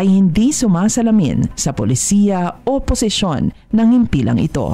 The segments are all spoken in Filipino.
ay hindi sumasalamin sa polisiya o posisyon ng himpilang ito.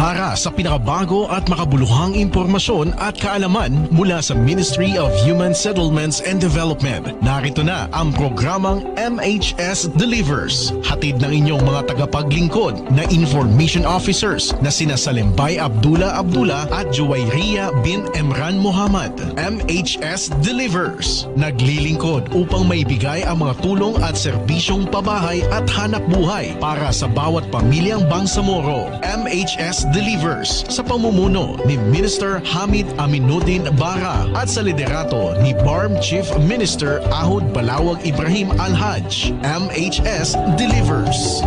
Para sa pinakabago at makabuluhang impormasyon at kaalaman mula sa Ministry of Human Settlements and Development, narito na ang programang MHS Delivers. Hatid ng inyong mga tagapaglingkod na information officers na sina Salimbay Abdullah at Juwayriya bin Emran Muhammad. MHS Delivers, naglilingkod upang maibigay ang mga tulong at serbisyong pabahay at hanap buhay para sa bawat pamilyang Bangsamoro. MHS Delivers sa pamumuno ni Minister Hamid Aminuddin Bara at sa liderato ni BARM Chief Minister Ahud Balawag Ibrahim Al-Haj. MHS Delivers.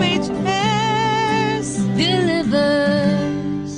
MHS Delivers.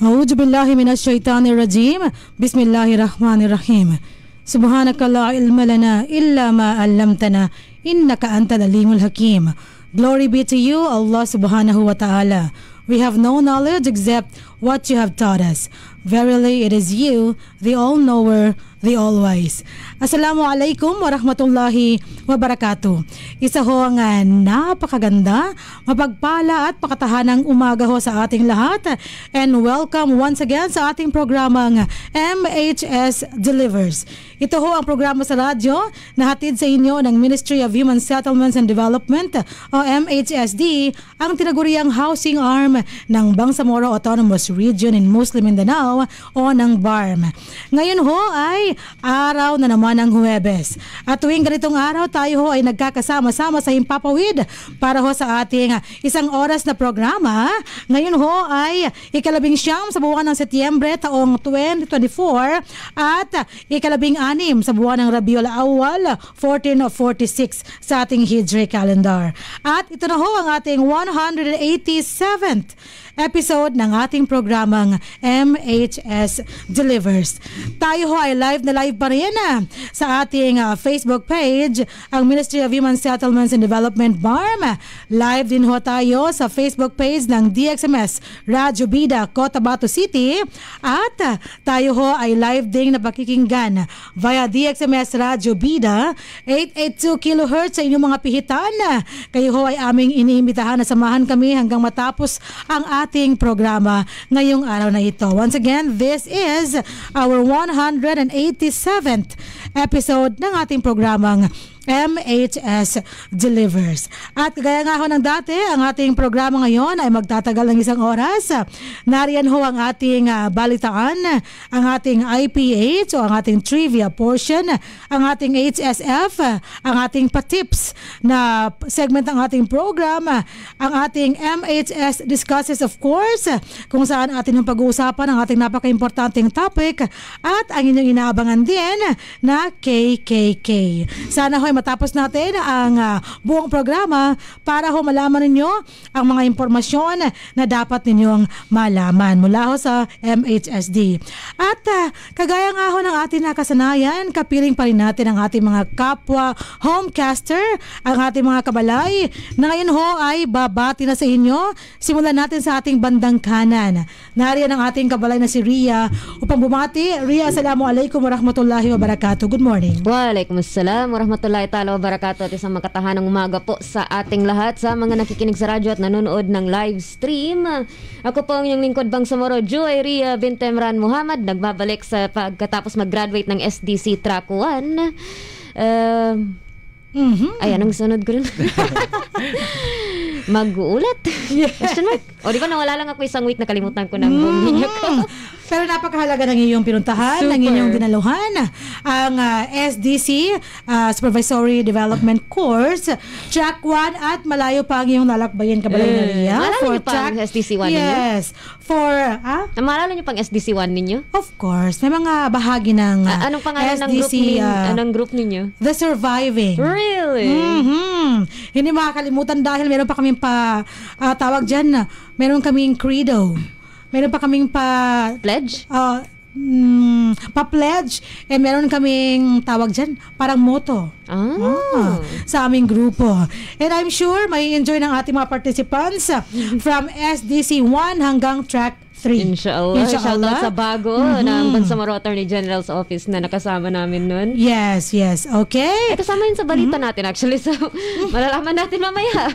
A'udhu billahi minash shaitanir rajim. Bismillahirrahmanirrahim. Subhanaka la ilma lana illa ma 'allamtana innaka antal alimul hakim. Glory be to you, Allah subhanahu wa ta'ala. We have no knowledge except what you have taught us. Verily, it is you, the all-knower, the all-wise. Assalamualaikum warahmatullahi wabarakatuh. Isa ho ang napakaganda, mapagpala at pakatahanang umaga ho sa ating lahat. And welcome once again sa ating programang MHS Delivers. Ito ho ang programa sa radyo na hatid sa inyo ng Ministry of Human Settlements and Development o MHSD, ang tinaguriang housing arm ng Bangsamoro Autonomous Region in Muslim Mindanao o ng BARM. Ngayon ho ay araw na naman ng Huwebes. At tuwing ganitong araw tayo ho ay nagkakasama-sama sa Himpapawid para ho sa ating isang oras na programa. Ngayon ho ay ika-19 sa buwan ng Setyembre taong 2024 at ika-16 sa buwan ng Rabiul Awwal 1446 sa ating Hijri calendar. At ito na ho ang ating 187th episode ng ating programang MHS Delivers. Tayo ho ay live na live pa rin sa ating Facebook page, ang Ministry of Human Settlements and Development BARM. Live din ho tayo sa Facebook page ng DXMS Radyo Bida, Cotabato City. At tayo ho ay live din na pakikinggan via DXMS Radyo Bida 882 kHz sa inyong mga pihitan. Kayo ho ay aming iniimbitahan na samahan kami hanggang matapos ang ating programa ngayong araw na ito. Once again, this is our 187th episode ng ating programang MHS Delivers. At kagaya nga ho ng dati, ang ating programa ngayon ay magtatagal ng isang oras. Nariyan ho ang ating balitaan, ang ating IPH o ang ating trivia portion, ang ating HSF, ang ating patips na segment ng ating program, ang ating MHS Discusses of course, kung saan atin yung pag-uusapan ang ating napaka-importanting topic, at ang inyong inaabangan din na KKK. Sana ho matapos natin ang buong programa para ho malaman ninyo ang mga impormasyon na dapat ninyong malaman mula ho sa MHSD. At kagaya nga ho ng ating nakasanayan, kapiling pa rin natin ang ating mga kapwa homecaster, ang ating mga kabalay na ngayon ho ay babati na sa inyo. Simulan natin sa ating bandang kanan. Nariyan ang ating kabalay na si Ria upang bumati. Ria, assalamualaikum warahmatullahi wabarakatuh. Good morning. Waalaikumsalam warahmatullahi ta'ala wabarakatuh. At isang makatahanang umaga po sa ating lahat, sa mga nakikinig sa radyo at nanonood ng live stream. Ako po ang inyong lingkod Bangsamoro, Juwayriya bin Emran Muhammad, nagbabalik sa pagkatapos mag-graduate ng SDC Track 1. Ayan ang sunod ko rin. Mag-uulat? Question mark? O di ba nawala lang ako isang week, nakalimutan ko ng buong ko. Pero napakahalaga ng iyong pinuntahan, ng inyong dinaluhan, ang SDC, Supervisory Development Course, Track 1, at malayo pa ang iyong lalakbayin, kabalay na Ria. Naalala niyo pa ang SDC 1 ninyo? Yes. Naalala niyo pang SDC 1 ninyo? Of course. May mga bahagi ng anong pangalan SDC, ng group ninyo? The Surviving. Really? Hindi makakalimutan dahil meron pa kaming tawag dyan, meron kaming credo. Meron pa kaming pledge? Pa-pledge. Meron kaming tawag dyan, parang motto. sa aming grupo. And I'm sure may enjoy ng ating mga participants from SDC 1 hanggang track 3. Inshallah. Shoutout sa bago ng Bangsamoro Attorney General's Office na nakasama namin nun. Yes. Okay. Ay, kasama yun sa balita natin actually. So, malalaman natin mamaya.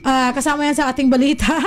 Kasama yan sa ating balita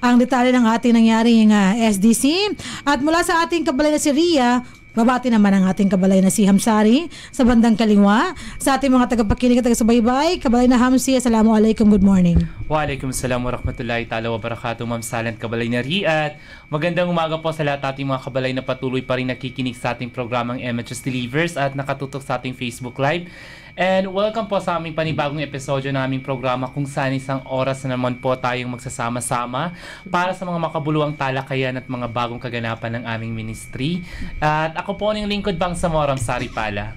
ang detalye ng ating nangyaring SDC. At mula sa ating kabalay na si Ria, babati naman ang ating kabalay na si Hamsari sa bandang kaliwa. Sa ating mga tagapakinig at tagasubaybay, kabalay na Hamsi, assalamualaikum, good morning. Waalaikumsalam warahmatullahi ta'ala wabarakatuh, Ma'am Silent Kabalay na Riat. Magandang umaga po sa lahat ating mga kabalay na patuloy pa rin nakikinig sa ating programang MHS Delivers at nakatutok sa ating Facebook Live. And welcome po sa aming panibagong episodyo na aming programa kung saan isang oras na naman po tayong magsasama-sama para sa mga makabuluhang talakayan at mga bagong kaganapan ng aming ministry. At ako po ang lingkod Bangsamoro Saripala.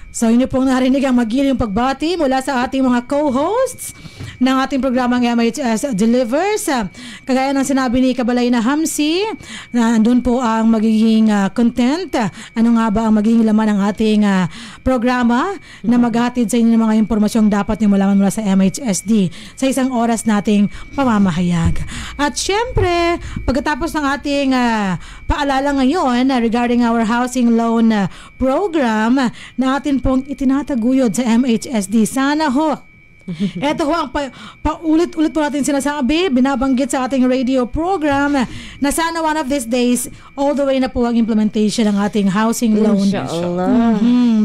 So inyo pong narinig ang magiliw pagbati mula sa ating mga co-hosts ng ating programang MHS Delivers. Kagaya ng sinabi ni Kabalay na Hamsi, na andun po ang magiging content. Ano nga ba ang magiging laman ng ating programa na maghatid sa inyo ng mga impormasyong dapat nyo malaman mula sa MHSD sa isang oras nating pamamahayag. At syempre, pagkatapos ng ating paalala ngayon regarding our housing loan program na atin pong itinataguyod sa MHSD. Sana ho ito ho ang paulit-ulit po natin sinasabi, binabanggit sa ating radio program na sana one of these days, all the way na po ang implementation ng ating housing loan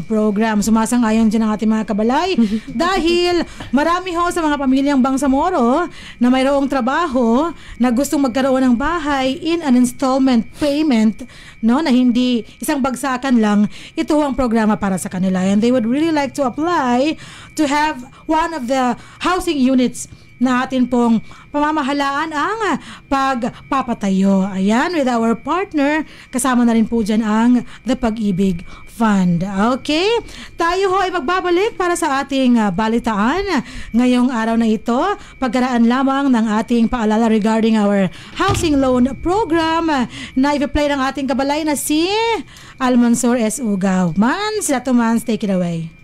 program. Sumasang-ayon dyan ang ating mga kabalay dahil marami ho sa mga pamilyang Bangsamoro na mayroong trabaho na gustong magkaroon ng bahay in an installment payment, no, na hindi isang bagsakan lang. Ito ho ang programa para sa kanila and they would really like to apply to have one of the housing units na atin pong pamamahalaan ang pagpapatayo. Ayan, with our partner, kasama na rin po dyan ang The Pag-ibig Fund. Okay? Tayo ho ay magbabalik para sa ating balitaan ngayong araw na ito. Pagkaraan lamang ng ating paalala regarding our housing loan program na i-play ng ating kabalay na si Almansor S. Ugaw. Mans, take it away.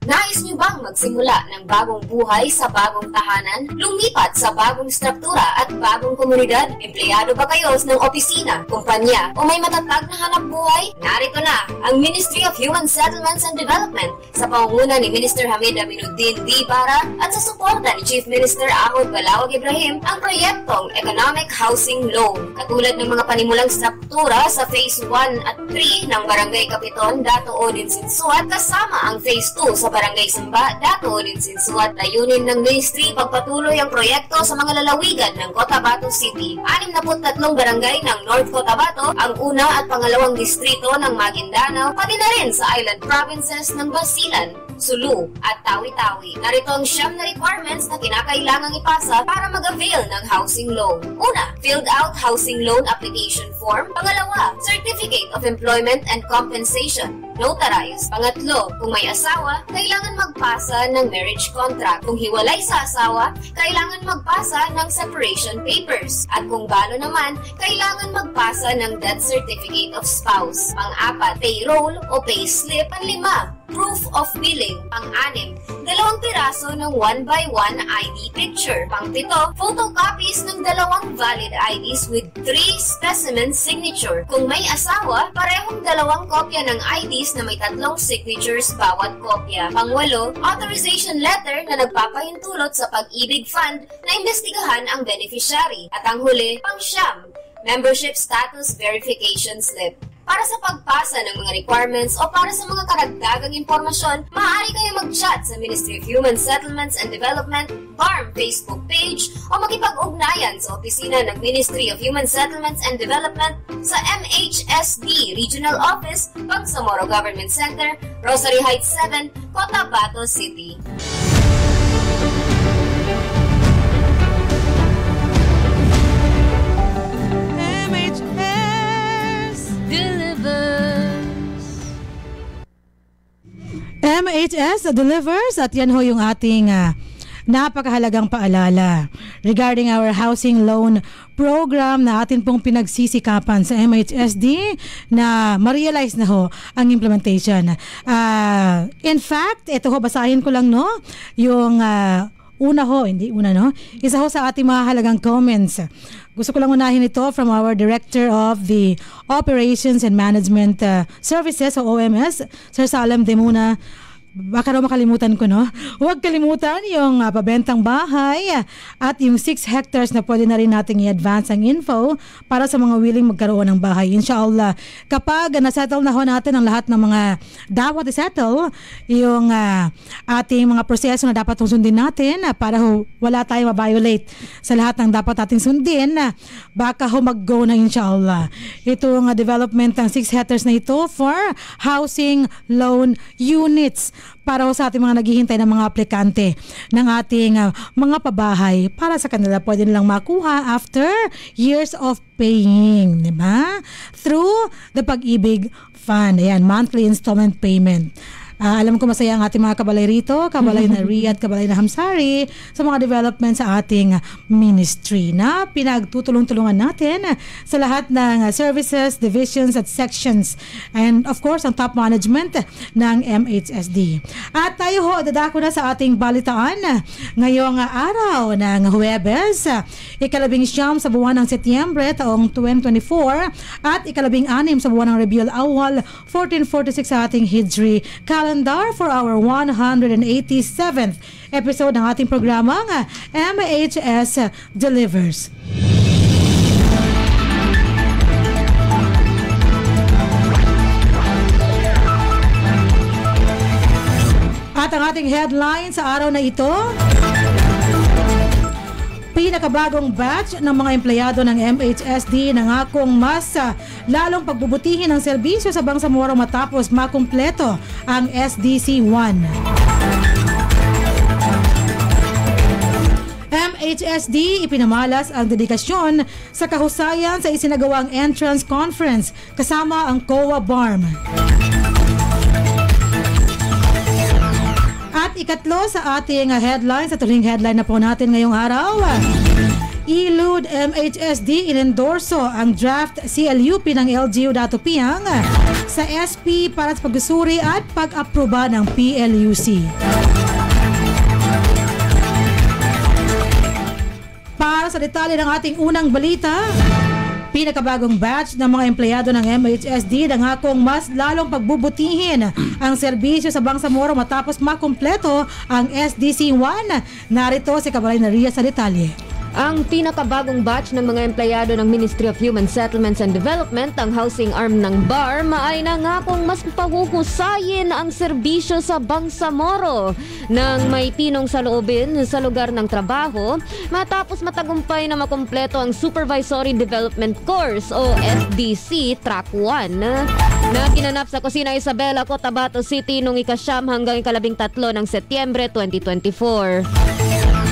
Nais niyo bang magsimula ng bagong buhay sa bagong tahanan? Lumipat sa bagong struktura at bagong komunidad? Empleyado ba kayo ng opisina, kumpanya o may matatag na hanap buhay? Narito na ang Ministry of Human Settlements and Development sa pangunguna ni Minister Hamid Aminuddin D. Bara at sa suporta ni Chief Minister Ahod Balawag Ibrahim ang proyektong Economic Housing Loan. Katulad ng mga panimulang struktura sa Phase 1 at 3 ng Barangay Kapiton, Dato Odin Sinsuat kasama ang Phase 2 sa Barangay Samba, Dato Odin Sinsuat. Layunin ng ministry pagpatuloy ang proyekto sa mga lalawigan ng Cotabato City. 63 barangay ng North Cotabato, ang una at pangalawang distrito ng Maguindanao, pati na rin sa island provinces ng Basilan, Sulu at Tawi-Tawi. Narito ang 9 na requirements na kinakailangang ipasa para mag-avail ng housing loan. Una, filled out housing loan application form. Pangalawa, Certificate of Employment and Compensation, notarized. Pangatlo, kung may asawa, kailangan magpasa ng marriage contract. Kung hiwalay sa asawa, kailangan magpasa ng separation papers. At kung balo naman, kailangan magpasa ng death certificate of spouse. Pang-apat, payroll o payslip. Panlima, proof of billing. Pang-anim, 2 piraso ng 1x1 ID picture. Pang-pito, photocopies ng 2 valid IDs with 3 specimen signature. Kung may asawa, parehong 2 kopya ng IDs na may 3 signatures bawat kopya. Pang-walo, authorization letter na nagpapahintulot sa Pag-ibig Fund na imbestigahan ang beneficiary. At ang huli, pang-siyam, membership status verification slip. Para sa pagpasa ng mga requirements o para sa mga karagdagang impormasyon, maaari kayo mag-chat sa Ministry of Human Settlements and Development, BARM Facebook page o makipag-ugnayan sa opisina ng Ministry of Human Settlements and Development sa MHSD Regional Office, Bangsamoro Government Center, Rosary Heights 7, Cotabato City. MHS Delivers at yan ho yung ating napakahalagang paalala regarding our housing loan program na atin pong pinagsisikapan sa MHSD na ma-realize na ho ang implementation. In fact, ito ho, basahin ko lang no, yung isa ho sa ating mga halagang comments. Gusto ko lang unahin ito from our Director of the Operations and Management Services o OMS, Sir Salem Demuna. Baka raw makalimutan ko, no? Huwag kalimutan yung pabentang bahay at yung 6 hectares na pwede na rin nating i-advance ang info para sa mga willing magkaroon ng bahay. Inshallah, kapag nasettle na ho natin ang lahat ng mga dapat i-settle, yung ating mga proseso na dapat sundin natin para ho wala tayong ma-violate sa lahat ng dapat nating sundin, baka ho mag-go na inshallah. Itong development ng 6 hectares na ito for housing loan units para sa ating mga naghihintay ng mga aplikante ng ating mga pabahay para sa kanila pwede nilang makuha after years of paying, di ba? Through the Pag-ibig Fund. Ayan, monthly installment payment. Alam ko masaya ang ating mga kabalay rito, kabalay na Riyadh, kabalay na Hamsari, sa mga development sa ating ministry na pinagtutulong-tulungan natin sa lahat ng services, divisions at sections, and of course ang top management ng MHSD. At tayo ho, dadako na sa ating balitaan ngayong araw ng Huwebes, 19 sa buwan ng Setyembre taong 2024 at 16 sa buwan ng Rabiul Awwal 1446 sa ating Hijri calendar for our 187th episode ng ating programang MHS Delivers. At ang ating headline sa araw na ito, pinakabagong batch ng mga empleyado ng MHSD nangakong mas lalong pagbubutihin ang serbisyo sa Bangsamoro matapos makumpleto ang SDC-1. MHSD ipinamalas ang dedikasyon sa kahusayan sa isinagawang entrance conference kasama ang COA BARM. At ikatlo sa ating headlines, at huling headline na po natin ngayong araw, ILUD MHSD inendorso ang draft CLUP ng LGU Dato Piang sa SP para sa pagsusuri at pag-aproba ng PLUC. Para sa detalye ng ating unang balita, pinakabagong batch ng mga empleyado ng MHSD nangakong mas lalong pagbubutihin ang serbisyo sa Bangsamoro matapos makumpleto ang SDC-1. Narito si Kabalay na Ria sa detalye. Ang pinakabagong batch ng mga empleyado ng Ministry of Human Settlements and Development, ang housing arm ng BARM, ay nangakong mas pahuhusayin ang serbisyo sa Bangsamoro nang may tinong saloobin sa lugar ng trabaho matapos matagumpay na makumpleto ang Supervisory Development Course o SDC Track 1 na ginanap sa Kusina Isabela, Cotabato City noong 9 hanggang 13 ng Setyembre 2024.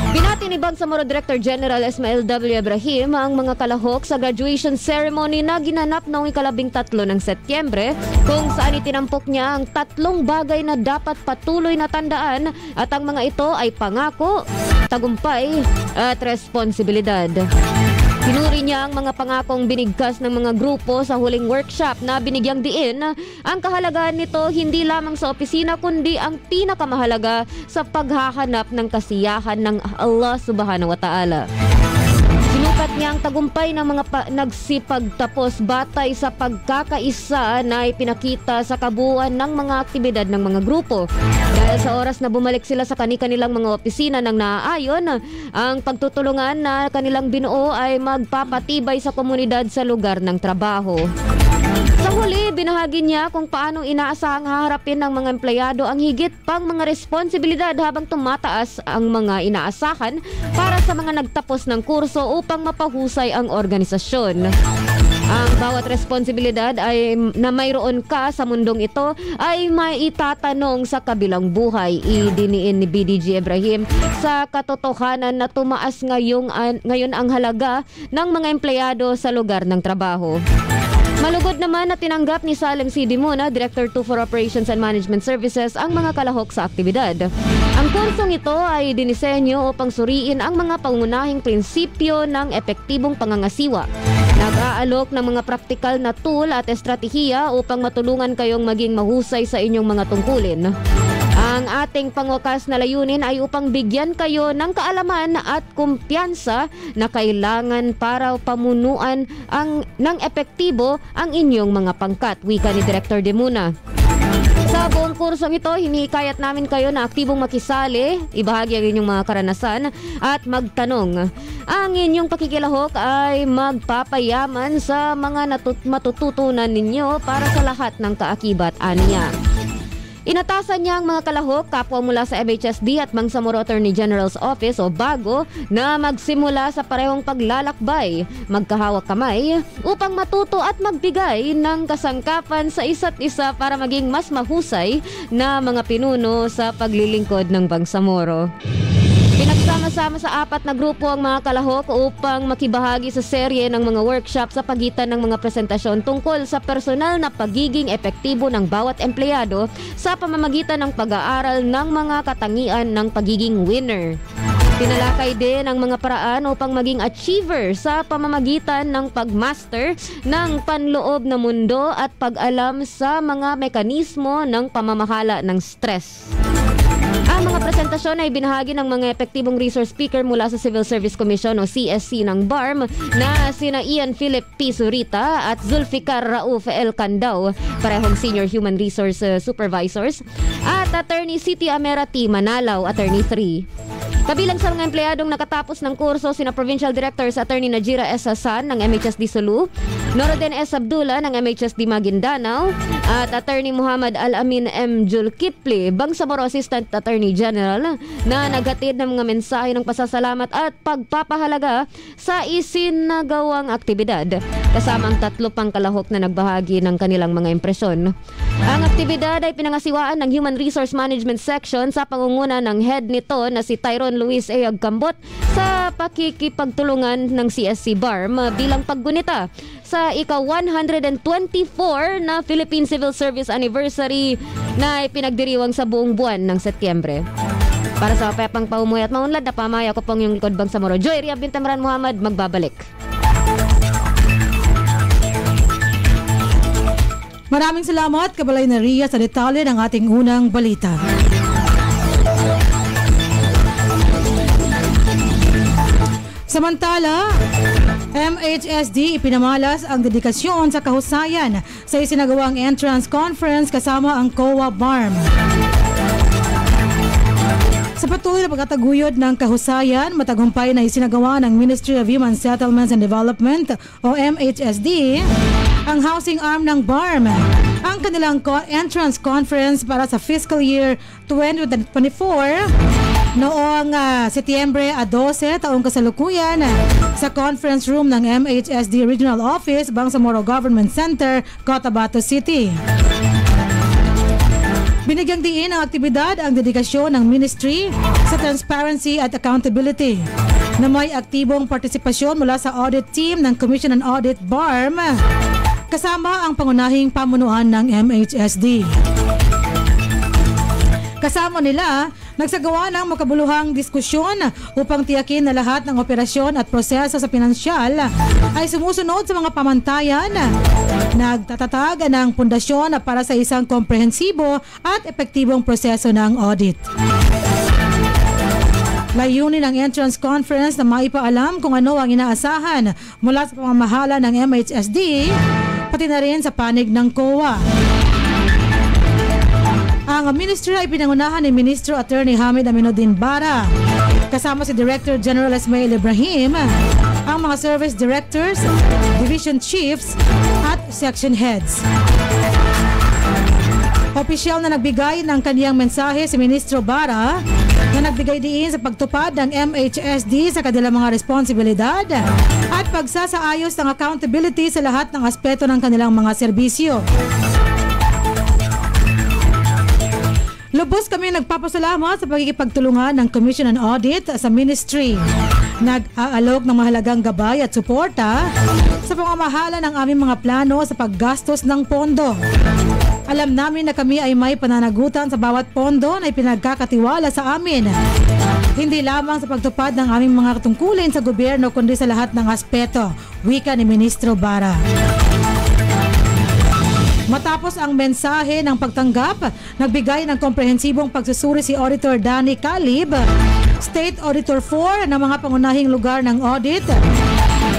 Binati ni Bangsamoro Director General Ismael W. Ibrahim ang mga kalahok sa graduation ceremony na ginanap noong 13 ng Setyembre kung saan itinampok niya ang 3 bagay na dapat patuloy na tandaan at ang mga ito ay pangako, tagumpay at responsibilidad. Pinuri niya ang mga pangakong binigkas ng mga grupo sa huling workshop na binigyang diin ang kahalagahan nito hindi lamang sa opisina kundi ang pinakamahalaga sa paghahanap ng kasiyahan ng Allah Subhanahu wa Ta'ala. Sinukat niya ang tagumpay ng mga nagsipagtapos batay sa pagkakaisa na ipinakita sa kabuuan ng mga aktibidad ng mga grupo. Dahil sa oras na bumalik sila sa kani-kanilang mga opisina ng naaayon, ang pagtutulungan na kanilang binuo ay magpapatibay sa komunidad sa lugar ng trabaho. Sa huli, binahagi niya kung paano inaasahang haharapin ng mga empleyado ang higit pang mga responsibilidad habang tumataas ang mga inaasahan para sa mga nagtapos ng kurso upang mapahusay ang organisasyon. Ang bawat responsibilidad ay na mayroon ka sa mundong ito ay maitatanong sa kabilang buhay. Idiniin ni BDG Ibrahim sa katotohanan na tumaas ngayon ang halaga ng mga empleyado sa lugar ng trabaho. Malugod naman na tinanggap ni Salem C. Dimona, Director 2 for Operations and Management Services, ang mga kalahok sa aktibidad. Ang kursong ito ay dinisenyo upang suriin ang mga pangunahing prinsipyo ng epektibong pangangasiwa. Nag-aalok ng mga praktikal na tool at estratehiya upang matulungan kayong maging mahusay sa inyong mga tungkulin. Ang ating pangwakas na layunin ay upang bigyan kayo ng kaalaman at kumpiyansa na kailangan para pamunuan ng epektibo ang inyong mga pangkat, wika ni Director Demuna. Sa buong kursong ito, hinihikayat namin kayo na aktibong makisali, ibahagi ang inyong mga karanasan at magtanong. Ang inyong pakikilahok ay magpapayaman sa mga matututunan ninyo para sa lahat ng kaakibat aniya. Inatasan niya ang mga kalahok, kapwa mula sa MHSD at Bangsamoro Attorney General's Office o BAGO na magsimula sa parehong paglalakbay, magkahawak kamay upang matuto at magbigay ng kasangkapan sa isa't isa para maging mas mahusay na mga pinuno sa paglilingkod ng Bangsamoro. Pinagsama-sama sa 4 na grupo ang mga kalahok upang makibahagi sa serye ng mga workshop sa pagitan ng mga presentasyon tungkol sa personal na pagiging epektibo ng bawat empleyado sa pamamagitan ng pag-aaral ng mga katangian ng pagiging winner. Tinalakay din ang mga paraan upang maging achiever sa pamamagitan ng pagmaster ng panloob na mundo at pag-alam sa mga mekanismo ng pamamahala ng stress. Ang mga presentasyon ay binahagi ng mga epektibong resource speaker mula sa Civil Service Commission o CSC ng BARM na sina Ian Philip P. Zurita at Zulfikar Rauf L. Candao, parehong Senior Human Resource Supervisors, at Attorney Siti Amera T. Manalaw, Attorney 3. Kabilang sa mga empleyadong nakatapos ng kurso sina Provincial Directors Attorney Najira S. Hasan ng MHSD Sulu, Norodin S. Abdullah ng MHSD Maguindanao, at Attorney Muhammad Al-Amin M. Julkipli, Bangsamoro Assistant Attorney General, na naghatid ng mga mensahe ng pasasalamat at pagpapahalaga sa isinagawang aktibidad. Kasama ang 3 pang kalahok na nagbahagi ng kanilang mga impresyon. Ang aktibidad ay pinangasiwaan ng Human Resource Management Section sa pangunguna ng head nito na si Tyrone Luis A. Agcambot sa pakikipagtulungan ng CSC BARM bilang paggunita sa ika-124 na Philippine Civil Service Anniversary na ipinagdiriwang sa buong buwan ng Setyembre. Para sa mapayapang paumuhay at maunlad na pamaya ko pong yung likod Bangsamoro, Joy Ria Bintemran Muhammad, magbabalik. Maraming salamat, Kabalay na Ria, sa detalye ng ating unang balita. Samantala, MHSD ipinamalas ang dedikasyon sa kahusayan sa isinagawang entrance conference kasama ang COA BARM. Sa patuloy na pagkataguyod ng kahusayan, matagumpay na isinagawa ng Ministry of Human Settlements and Development o MHSD ang housing arm ng BARM ang kanilang entrance conference para sa fiscal year 2024 noong Setyembre 12 taong kasalukuyan sa conference room ng MHSD Regional Office, Bangsamoro Government Center, Cotabato City. Binigyang diin ng aktibidad ang dedikasyon ng ministry sa transparency at accountability na may aktibong partisipasyon mula sa audit team ng Commission on Audit BARM kasama ang pangunahing pamunuan ng MHSD. Kasama nila, nagsagawa ng makabuluhang diskusyon upang tiyakin na lahat ng operasyon at proseso sa pinansyal ay sumusunod sa mga pamantayan. Nagtatatag ng pundasyon para sa isang komprehensibo at epektibong proseso ng audit. Layunin ng entrance conference na maipaalam kung ano ang inaasahan mula sa pamamahala ng MHSD, pati na rin sa panig ng COA. Ang ministry ay pinangunahan ni Ministro Attorney Hamid Aminuddin Bara, kasama si Director General Ismail Ibrahim, ang mga service directors, division chiefs at section heads. Opisyal na nagbigay ng kaniyang mensahe si Ministro Bara na nagbigay diin sa pagtupad ng MHSD sa kanilang mga responsibilidad at pagsasaayos ng accountability sa lahat ng aspeto ng kanilang mga serbisyo. Lubos kami nagpapasalamat sa pagkikipagtulungan ng Commission on Audit sa Ministry. Nag-aalok ng mahalagang gabay at suporta sa pamamahala ng aming mga plano sa paggastos ng pondo. Alam namin na kami ay may pananagutan sa bawat pondo na ipinagkakatiwala sa amin. Hindi lamang sa pagtupad ng aming mga tungkulin sa gobyerno kundi sa lahat ng aspeto, wika ni Ministro Bara. Matapos ang mensahe ng pagtanggap, nagbigay ng komprehensibong pagsusuri si Auditor Danny Calib, State Auditor 4 ng mga pangunahing lugar ng audit,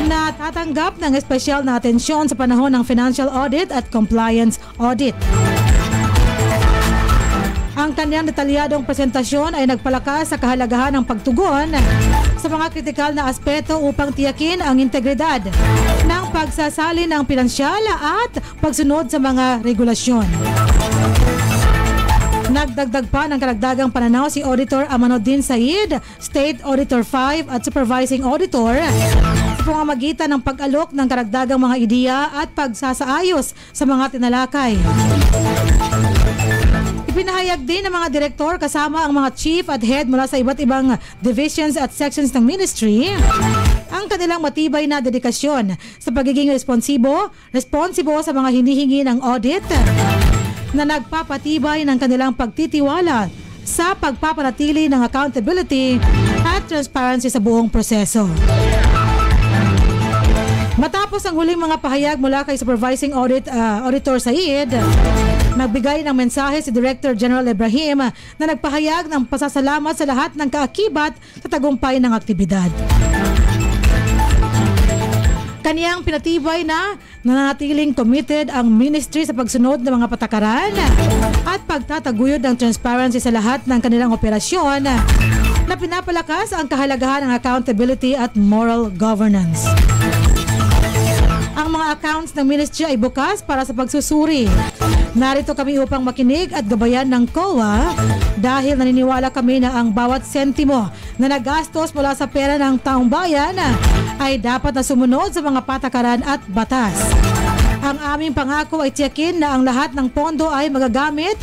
na tatanggap ng espesyal na atensyon sa panahon ng financial audit at compliance audit. Ang kanyang detalyadong presentasyon ay nagpalakas sa kahalagahan ng pagtugon sa mga kritikal na aspeto upang tiyakin ang integridad ng pagsasalin ng pinansyal at pagsunod sa mga regulasyon. Nagdagdag pa ng karagdagang pananaw si Auditor Amanuddin Said, State Auditor 5 at Supervising Auditor sa pamamagitan ng pag-alok ng karagdagang mga ideya at pagsasaayos sa mga tinalakay. Ipinahayag din ng mga direktor kasama ang mga chief at head mula sa iba't ibang divisions at sections ng ministry ang kanilang matibay na dedikasyon sa pagiging responsibo sa mga hinihingi ng audit na nagpapatibay ng kanilang pagtitiwala sa pagpapanatili ng accountability at transparency sa buong proseso. Matapos ang huling mga pahayag mula kay Supervising Auditor Said, nagbigay ng mensahe si Director General Ibrahim na nagpahayag ng pasasalamat sa lahat ng kaakibat sa tagumpay ng aktibidad. Kaniyang pinatibay na nananatiling committed ang ministry sa pagsunod ng mga patakaran at pagtataguyod ng transparency sa lahat ng kanilang operasyon na pinapalakas ang kahalagahan ng accountability at moral governance. Ang mga accounts ng ministry ay bukas para sa pagsusuri. Narito kami upang makinig at gabayan ng COA dahil naniniwala kami na ang bawat sentimo na nagastos mula sa pera ng taong bayan ay dapat na sumunod sa mga patakaran at batas. Ang aming pangako ay tiyakin na ang lahat ng pondo ay magagamit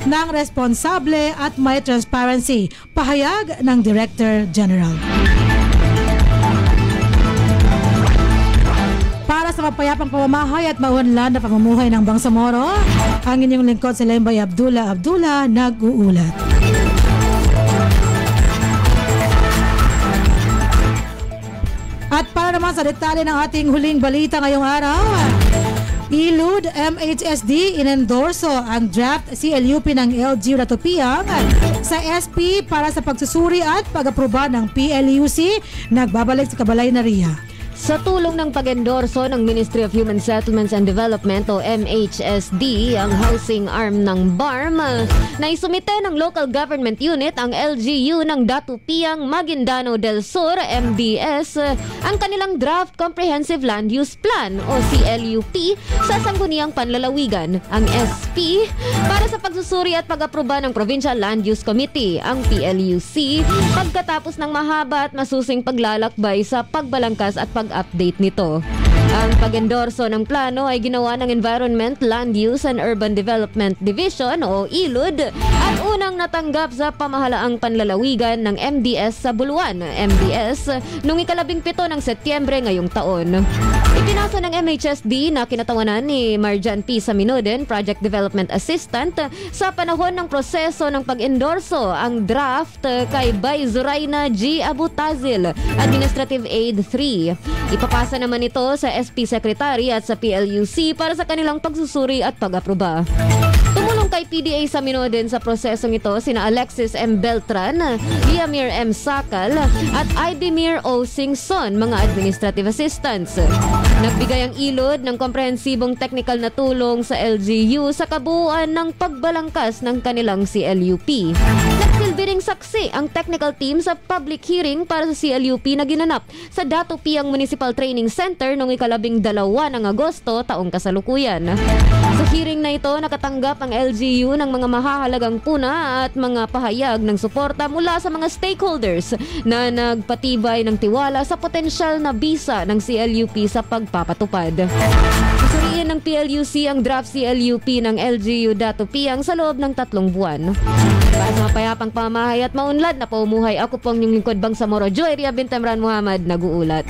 ng responsable at may transparency. Pahayag ng Director General. Para sa mapayapang pamamahay at maunlad na pamumuhay ng Bangsamoro, ang inyong lingkod si Lembay Abdullah nag-uulat. At para naman sa detalye ng ating huling balita ngayong araw, ILUD MHSD inendorso ang draft CLUP ng LGU Ratopiang sa SP para sa pagsusuri at pag-aproba ng PLUC. Nagbabalik sa Kabalay na Ria. Sa tulong ng pag-endorso ng Ministry of Human Settlements and Development o MHSD, ang housing arm ng BARM, na isumite ng local government unit ang LGU ng Datupiang Maguindano del Sur, MDS, ang kanilang Draft Comprehensive Land Use Plan o CLUP sa Sangguniang Panlalawigan, ang SP, para sa pagsusuri at pag-aproba ng Provincial Land Use Committee, ang PLUC, pagkatapos ng mahaba at masusing paglalakbay sa pagbalangkas at pag-update nito. Ang pag-endorso ng plano ay ginawa ng Environment, Land Use and Urban Development Division o ILUD at unang natanggap sa pamahalaang panlalawigan ng MDS sa Buluan, MDS, noong 17 ng Setyembre ngayong taon. Ipinasa ng MHSD na kinatawanan ni Marjan P. Saminuden, Project Development Assistant, sa panahon ng proseso ng pag-endorso ang draft kay Bay Zoraina G. Abutazil, Administrative Aid 3. Ipapasa naman ito sa SP Secretary at sa PLUC para sa kanilang pagsusuri at pag-aproba. Tumulong kay PDA Saminuden sa prosesong ito sina Alexis M. Beltran, Liamir M. Sakal at Idemir O. Singson, mga administrative assistants. Nagbigay ang ILUD ng komprehensibong technical na tulong sa LGU sa kabuuan ng pagbalangkas ng kanilang CLUP. Nagsilbing saksi ang technical team sa public hearing para sa CLUP na ginanap sa Datupiang Municipal Training Center noong 12 ng Agosto taong kasalukuyan. Sa hearing na ito, nakatanggap ang LGU ng mga mahahalagang puna at mga pahayag ng suporta mula sa mga stakeholders na nagpatibay ng tiwala sa potensyal na bisa ng CLUP sa pagpapatupad. Susuriin ng PLUC ang draft CLUP ng LGU Datupiang sa loob ng 3 buwan. Para sa mapayapang pamahay at maunlad na paumuhay, ako pong inyong lingkod Bangsamoro, Joyria Bintemran Muhammad, nag-uulat.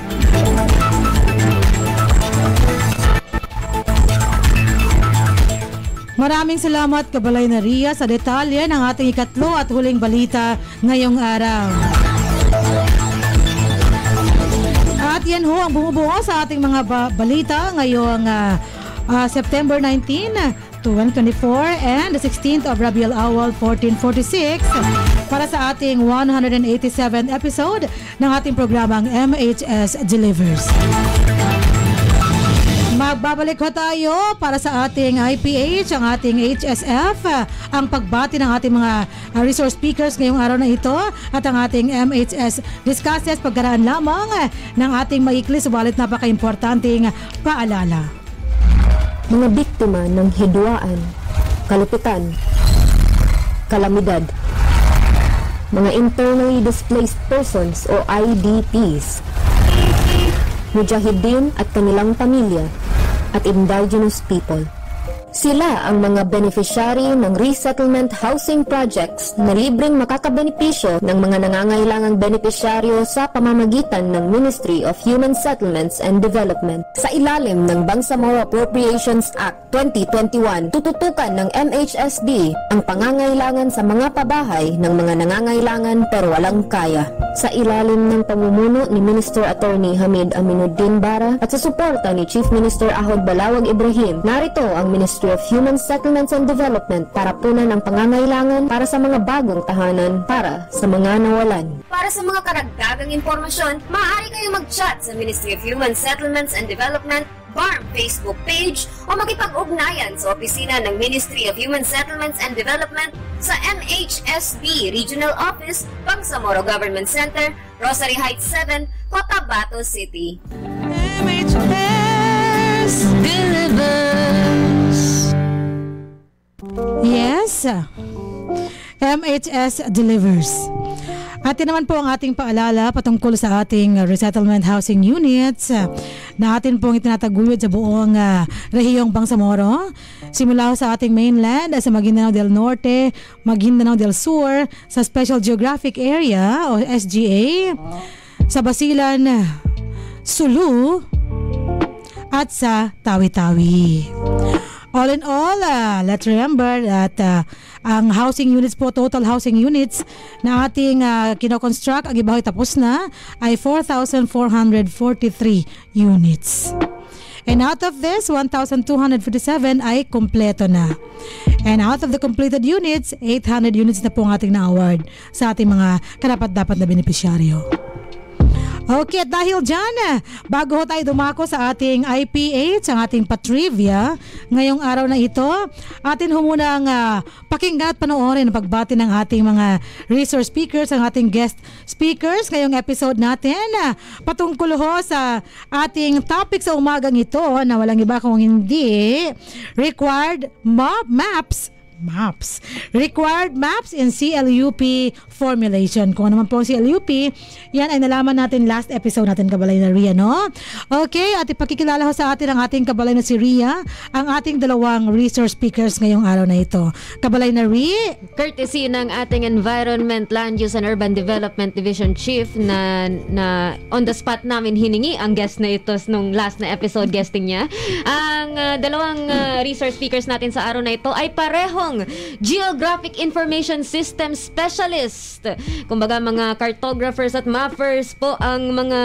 Maraming salamat Kabalay na Ria sa detalye ng ating ikatlo at huling balita ngayong araw. At yan ho ang bumubuo sa ating mga balita ngayong September 19, 2024 and the 16th of Rabiul Awal 1446 para sa ating 187th episode ng ating programang MHS Delivers. Magbabalik ho tayo para sa ating IPH, ang ating HSF, ang pagbati ng ating mga resource speakers ngayong araw na ito at ang ating MHS discusses pagkaraan lamang ng ating maikli subalit napaka-importanting paalala. Mga biktima ng hidwaan, kalupitan, kalamidad, mga internally displaced persons o IDPs, mujahideen at kanilang pamilya, at indigenous people. Sila ang mga beneficiary ng resettlement housing projects na libreng makakabenepisyo ng mga nangangailangang benepisyaryo sa pamamagitan ng Ministry of Human Settlements and Development. Sa ilalim ng Bangsamoro Appropriations Act 2021, tututukan ng MHSD ang pangangailangan sa mga pabahay ng mga nangangailangan pero walang kaya. Sa ilalim ng pamumuno ni Minister Attorney Hamid Aminuddin Bara at sa suporta ni Chief Minister Ahod Balawag Ibrahim, narito ang Ministry of Human Settlements and Development para punan ang pangangailangan para sa mga bagong tahanan para sa mga nawalan. Para sa mga karagdagang impormasyon, maaari kayong mag-chat sa Ministry of Human Settlements and Development BARM Facebook page o makipag-ugnayan sa opisina ng Ministry of Human Settlements and Development sa MHSD Regional Office, Bangsamoro Government Center, Rosary Heights 7, Cotabato City. MHS Delivers. Yes, MHS Delivers. At yan naman po ang ating paalala patungkol sa ating resettlement housing units na atin pong itinataguyod sa buong rehiyong Bangsamoro. Simula sa ating mainland sa Maguindanao del Norte, Maguindanao del Sur, sa Special Geographic Area o SGA, sa Basilan, Sulu, at sa Tawi-Tawi. All in all, let's remember that ang housing units po, total housing units na ating kinoconstruct, ang ibahoy tapos na, ay 4,443 units. And out of this, 1,257 ay kompleto na. And out of the completed units, 800 units na po ang ating na-award sa ating mga karapat-dapat na benepisyaryo. Okay, at dahil dyan, bago tayo dumako sa ating IPH, ang ating patrivia, ngayong araw na ito, atin humunang pakinggan at panoorin ang pagbati ng ating mga resource speakers, ang ating guest speakers ngayong episode natin. Patungkol ho sa ating topic sa umagang ito na walang iba kung hindi required required maps in CLUP formulation. Kung ano man po ang CLUP, yan ay nalaman natin last episode natin, Kabalay na Ria, no? Okay, at ipakikilala ho sa atin ang ating Kabalay na si Ria, ang ating dalawang resource speakers ngayong araw na ito. Kabalay na Ria, Courtesy ng ating Environment, Land Use and Urban Development Division Chief na on the spot namin hiningi ang guest na ito nung last na episode guesting niya. Ang dalawang resource speakers natin sa araw na ito ay pareho Geographic Information System Specialist. Kumbaga mga cartographers at mappers po ang mga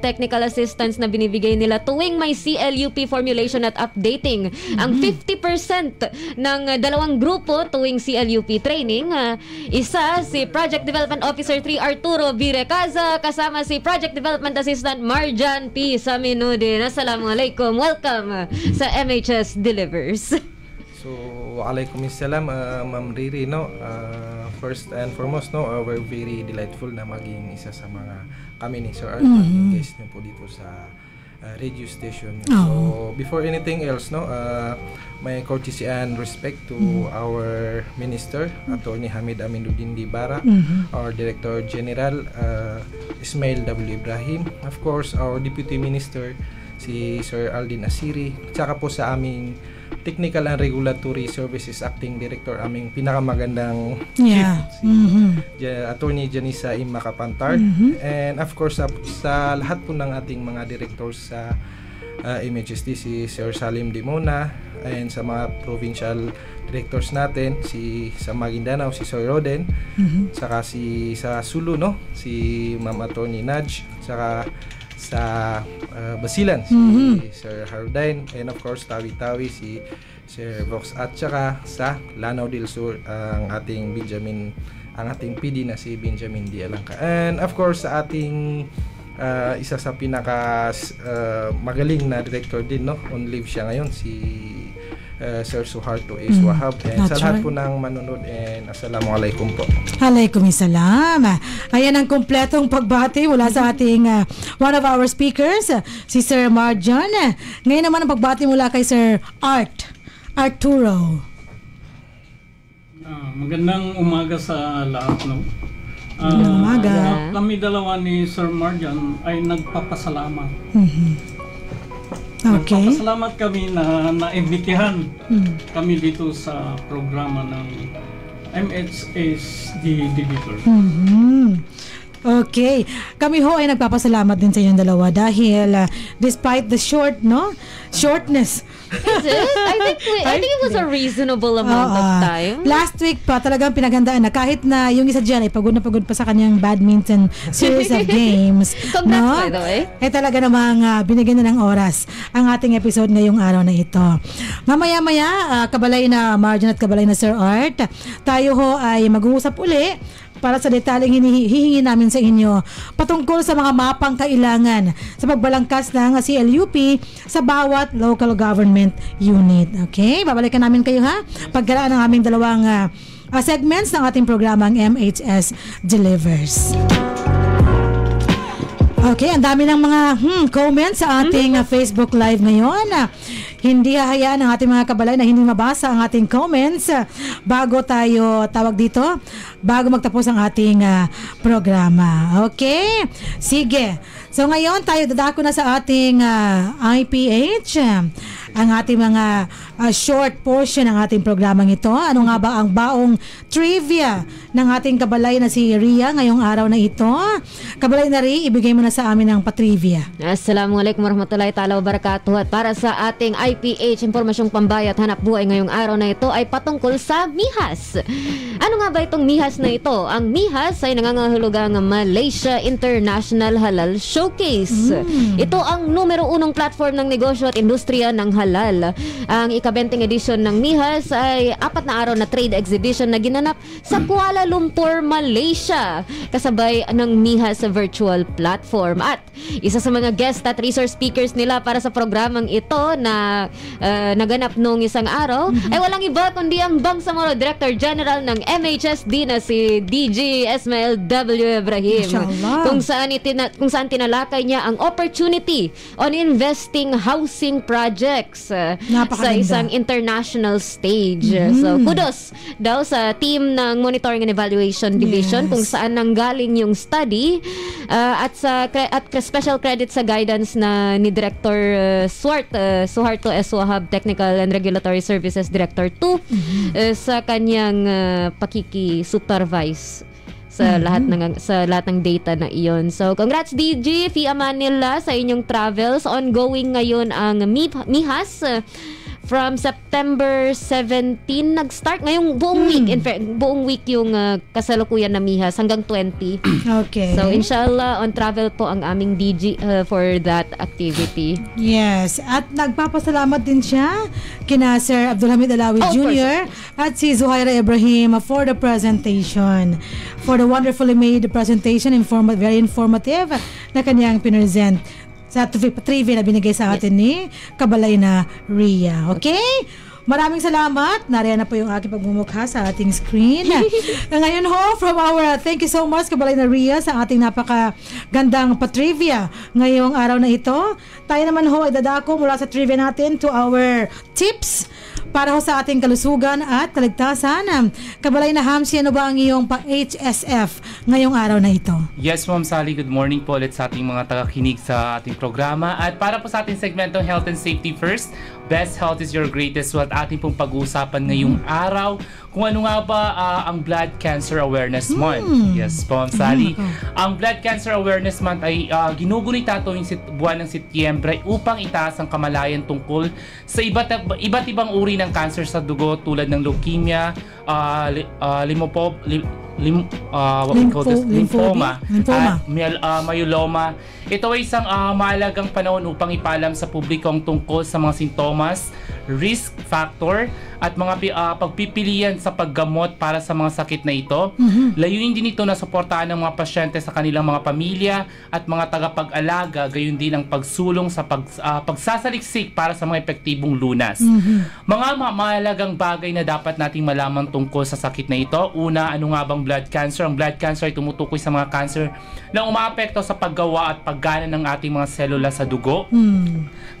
technical assistance na binibigay nila tuwing may CLUP formulation at updating. Ang 50% ng dalawang grupo tuwing CLUP training, isa si Project Development Officer 3 Arturo Virecaza, kasama si Project Development Assistant Marjan P. Saminudin. Assalamualaikum. Welcome sa MHS Delivers. So, waalaikumsalam, Ma'am Riri, no? First and foremost, no, we're very delightful na maging isa sa mga kami ni Sir Art, maging guest niyo po dito sa radio station. So, before anything else, no, may courtesy and respect to our Minister, Attorney Hamid Aminuddin Bara, our Director General, Ismail W. Ibrahim, of course, our Deputy Minister, si Sir Aldin Asiri, tsaka po sa aming Technical and Regulatory Services Acting Director, aming pinakamagandang chief, si Attorney Janisa Imakapantar, and of course sa lahat po ng ating mga directors sa MHSD si Sir Salim Dimona, and sa mga provincial directors natin sa Maguindanao si Sir Roden, saka sa Sulu si Ma'am Attorney Nudge, saka sa Basilan si Sir Harudain, and of course Tawi-Tawi si Sir Vox, at saka sa Lanao del Sur ang ating PD na si Benjamin D. Alangka, and of course sa ating isa sa pinaka magaling na director din on leave siya ngayon, si Sir Suharto A. Swahab, and sa lahat po ng manonood, and assalamualaikum po. Alaikumussalam. Ayan ang kompletong pagbati mula sa ating one of our speakers, si Sir Marjan. Ngayon naman ang pagbati mula kay Sir Arturo. Magandang umaga sa lahat. Magandang umaga. Kami dalawa ni Sir Marjan ay nagpapasalamat. Okay. Nagpapasalamat kami na naimbitihan kami dito sa programa ng MHSD Deliver. Okay. Kami ho ay nagpapasalamat din sa inyong dalawa dahil despite the shortness. Is it? I think it was a reasonable amount of time. Last week pa talagang pinagandaan na kahit na yung isa dyan ay pagod na pagod pa sa kanyang badminton series of games. Congrats, by the way. Talaga namang binigyan na ng oras ang ating episode ngayong araw na ito. Mamaya-maya, kabalay na Marjan at kabalay na Sir Art, tayo ho ay mag-uusap uli para sa detalyeng hihingi namin sa inyo patungkol sa mga mapang kailangan sa pagbalangkas ng CLUP sa bawat local government unit. Okay? Babalikan namin kayo pagkaraan ng aming dalawang segments ng ating programang MHS Delivers. Okay, ang dami ng mga comments sa ating Facebook Live ngayon. Hindi hahayaan ang ating mga kabalay na hindi mabasa ang ating comments bago tayo bago magtapos ang ating programa. Okay? Sige. So ngayon tayo dadako na sa ating IPH, ang ating mga short portion ng ating programang ito. Ano nga ba ang baong trivia ng ating kabalay na si Ria ngayong araw na ito? Kabalay na Ria, ibigay mo na sa amin ang patrivia. Assalamualaikum warahmatullahi ta'ala wabarakatuh. At para sa ating IPH, Impormasyong Pambayat Hanap Buhay ngayong araw na ito ay patungkol sa MIHAS. Ano nga ba itong MIHAS na ito? Ang MIHAS ay nangangahulugang Malaysia International Halal Showcase. Ito ang numero 1 platform ng negosyo at industriya ng halal. Ang ika-20 edition ng MIHAS ay 4 na araw na trade exhibition na ginanap sa Kuala Lumpur, Malaysia, kasabay ng MIHAS virtual platform. At isa sa mga guest at resource speakers nila para sa programang ito na naganap noong isang araw ay walang iba kundi ang Bangsamoro Director General ng MHSD na si DG Ismail W. Ibrahim, kung saan tinalakay niya ang opportunity on investing housing projects sa isang international stage. So kudos daw sa team ng Monitoring and Evaluation Division kung saan nanggaling yung study, at special credit sa guidance na ni Director Suharto S. Wahab, Technical and Regulatory Services Director 2, sa kanyang pakiki-supervise sa lahat ng data na iyon. So congrats DG, fi amanillah sa inyong travels. Ongoing ngayon ang MIHAS. From September 17 nag-start ngayong buong week. In fact, buong week yung kasalukuyan na MIHAS hanggang 20. Okay. So inshallah on travel po ang aming DG for that activity. Yes, at nagpapasalamat din siya kina Sir Abdulhamid Alawi Jr. at si Zuhaira Ibrahim for the presentation. For the wonderfully made presentation, very informative na kanyang pinresent sa trivia na binigay sa atin ni kabalay na Ria. Okay? Maraming salamat. Nariyan na po yung aking pagmumukha sa ating screen. Ngayon from our thank you so much kabalay na Ria sa ating napakagandang patrivia ngayong araw na ito. Tayo naman ay dadako mula sa trivia natin to our tips para sa ating kalusugan at kaligtasan. Kabalay na Hamsi, ano ba ang iyong HSF ngayong araw na ito? Yes, Ma'am Sally, good morning po ulit sa ating mga tagakinig sa ating programa. At para po sa ating segmento Health and Safety First, Best Health is Your Greatest Wealth. ating pong pag-uusapan ngayong araw kung ano nga ba ang Blood Cancer Awareness Month. Yes po, Ma'am Sally. Ang Blood Cancer Awareness Month ay ginugunita tuwing buwan ng Setyembre upang itaas ang kamalayan tungkol sa iba't ibang uri ng cancer sa dugo tulad ng leukemia, lymphoma, at myeloma. Ito ay isang mahalagang panahon upang ipaalam sa publiko ang tungkol sa mga sintomas, risk factor at mga pagpipilian sa paggamot para sa mga sakit na ito. Layunin din ito na suportahan ng mga pasyente sa kanilang mga pamilya at mga tagapag-alaga, gayon din ang pagsulong sa pagsasaliksik para sa mga epektibong lunas. Mga mahalagang bagay na dapat nating malaman tungkol sa sakit na ito. Una, ano nga bang blood cancer? Ang blood cancer ay tumutukoy sa mga cancer na umaapekto sa paggawa at paggana ng ating mga selula sa dugo.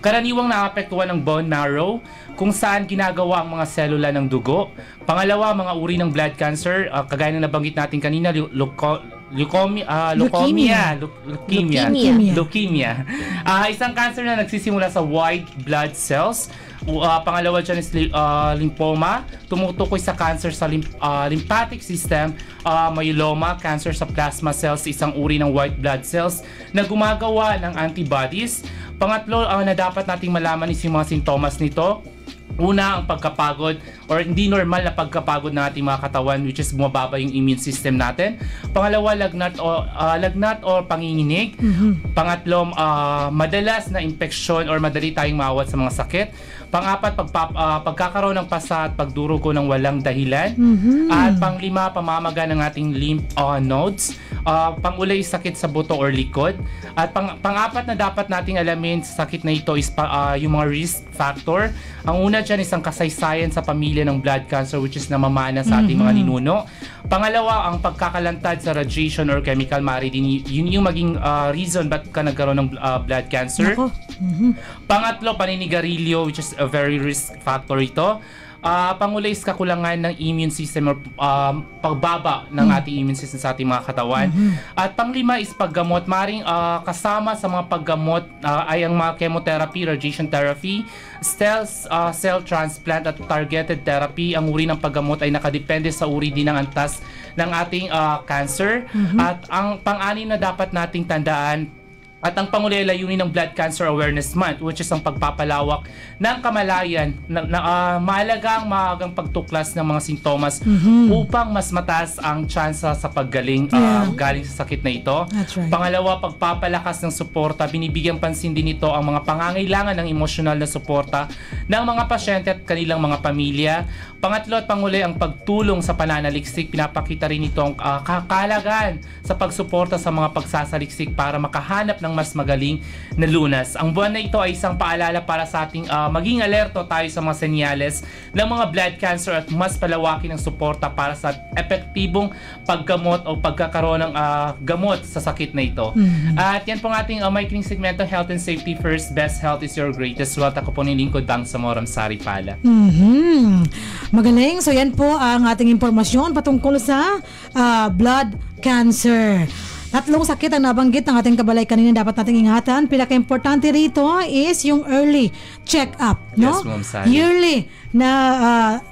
Karaniwang naapektuhan ng bone marrow, kung saan ginagawa ang mga selula ng dugo. Pangalawa, mga uri ng blood cancer, kagaya ng nabanggit natin kanina, leukemia. Isang cancer na nagsisimula sa white blood cells. Pangalawa dyan is lymphoma, tumutukoy sa cancer sa lymphatic system. Myeloma, cancer sa plasma cells, isang uri ng white blood cells na gumagawa ng antibodies. Pangatlo, na dapat nating malaman is yung mga sintomas nito. Una, ang pagkapagod or hindi normal na pagkapagod ng ating mga katawan, which is bumababa yung immune system natin. Pangalawa, lagnat o panginginig. Pangatlo, madalas na infeksyon or madali tayong maawat sa mga sakit. Pangapat, pagkakaroon ng pasa at pagdurugo ng walang dahilan. At panglima, pamamaga ng ating lymph nodes. Pangulay, sakit sa buto or likod. At pangapat na dapat nating alamin sa sakit na ito is yung mga risk factor. Ang una dyan is ang kasaysayan sa pamilya ng blood cancer, which is namamana sa ating mga ninuno. Pangalawa, ang pagkakalantad sa radiation or chemical, maaari din yun yung maging reason ba't ka nagkaroon ng blood cancer. Pangatlo, paninigarilyo, which is a very risk factor ito. Pangula is kakulangan ng immune system or pagbaba ng ating immune system sa ating mga katawan. At panglima is paggamot. Maring kasama sa mga paggamot ay ang mga chemotherapy, radiation therapy, cell transplant at targeted therapy. Ang uri ng paggamot ay nakadepende sa uri din ng antas ng ating cancer. At ang pang-anim na dapat nating tandaan at ang panguli ay layunin ng Blood Cancer Awareness Month, which is ang pagpapalawak ng kamalayan, mahalagang maagang pagtuklas ng mga sintomas upang mas mataas ang tsansa sa paggaling galing sa sakit na ito. Right. Pangalawa, pagpapalakas ng suporta. Binibigyan pansin din ito ang mga pangangailangan ng emosyonal na suporta ng mga pasyente at kanilang mga pamilya. Pangatlo at panguli, ang pagtulong sa pananaliksik. Pinapakita rin ito ang kahalagan sa pagsuporta sa mga pagsasaliksik para makahanap ng mas magaling na lunas. Ang buwan na ito ay isang paalala para sa ating maging alerto tayo sa mga senyales ng mga blood cancer at mas palawakin ang suporta para sa epektibong paggamot o pagkakaroon ng gamot sa sakit na ito. At yan pong ating maikling segmento, Health and Safety First, Best Health is Your Greatest Wealth. Ako po ni Lingkod Bangsamoro Sari Pala. Magaling. So yan po ang ating impormasyon patungkol sa blood cancer. Tatlong sakit ang nabanggit ng ating kabalay kanina dapat nating ingatan. Pinaka-importante rito is yung early check-up, no? Yes, Ma'am Sally. Yearly na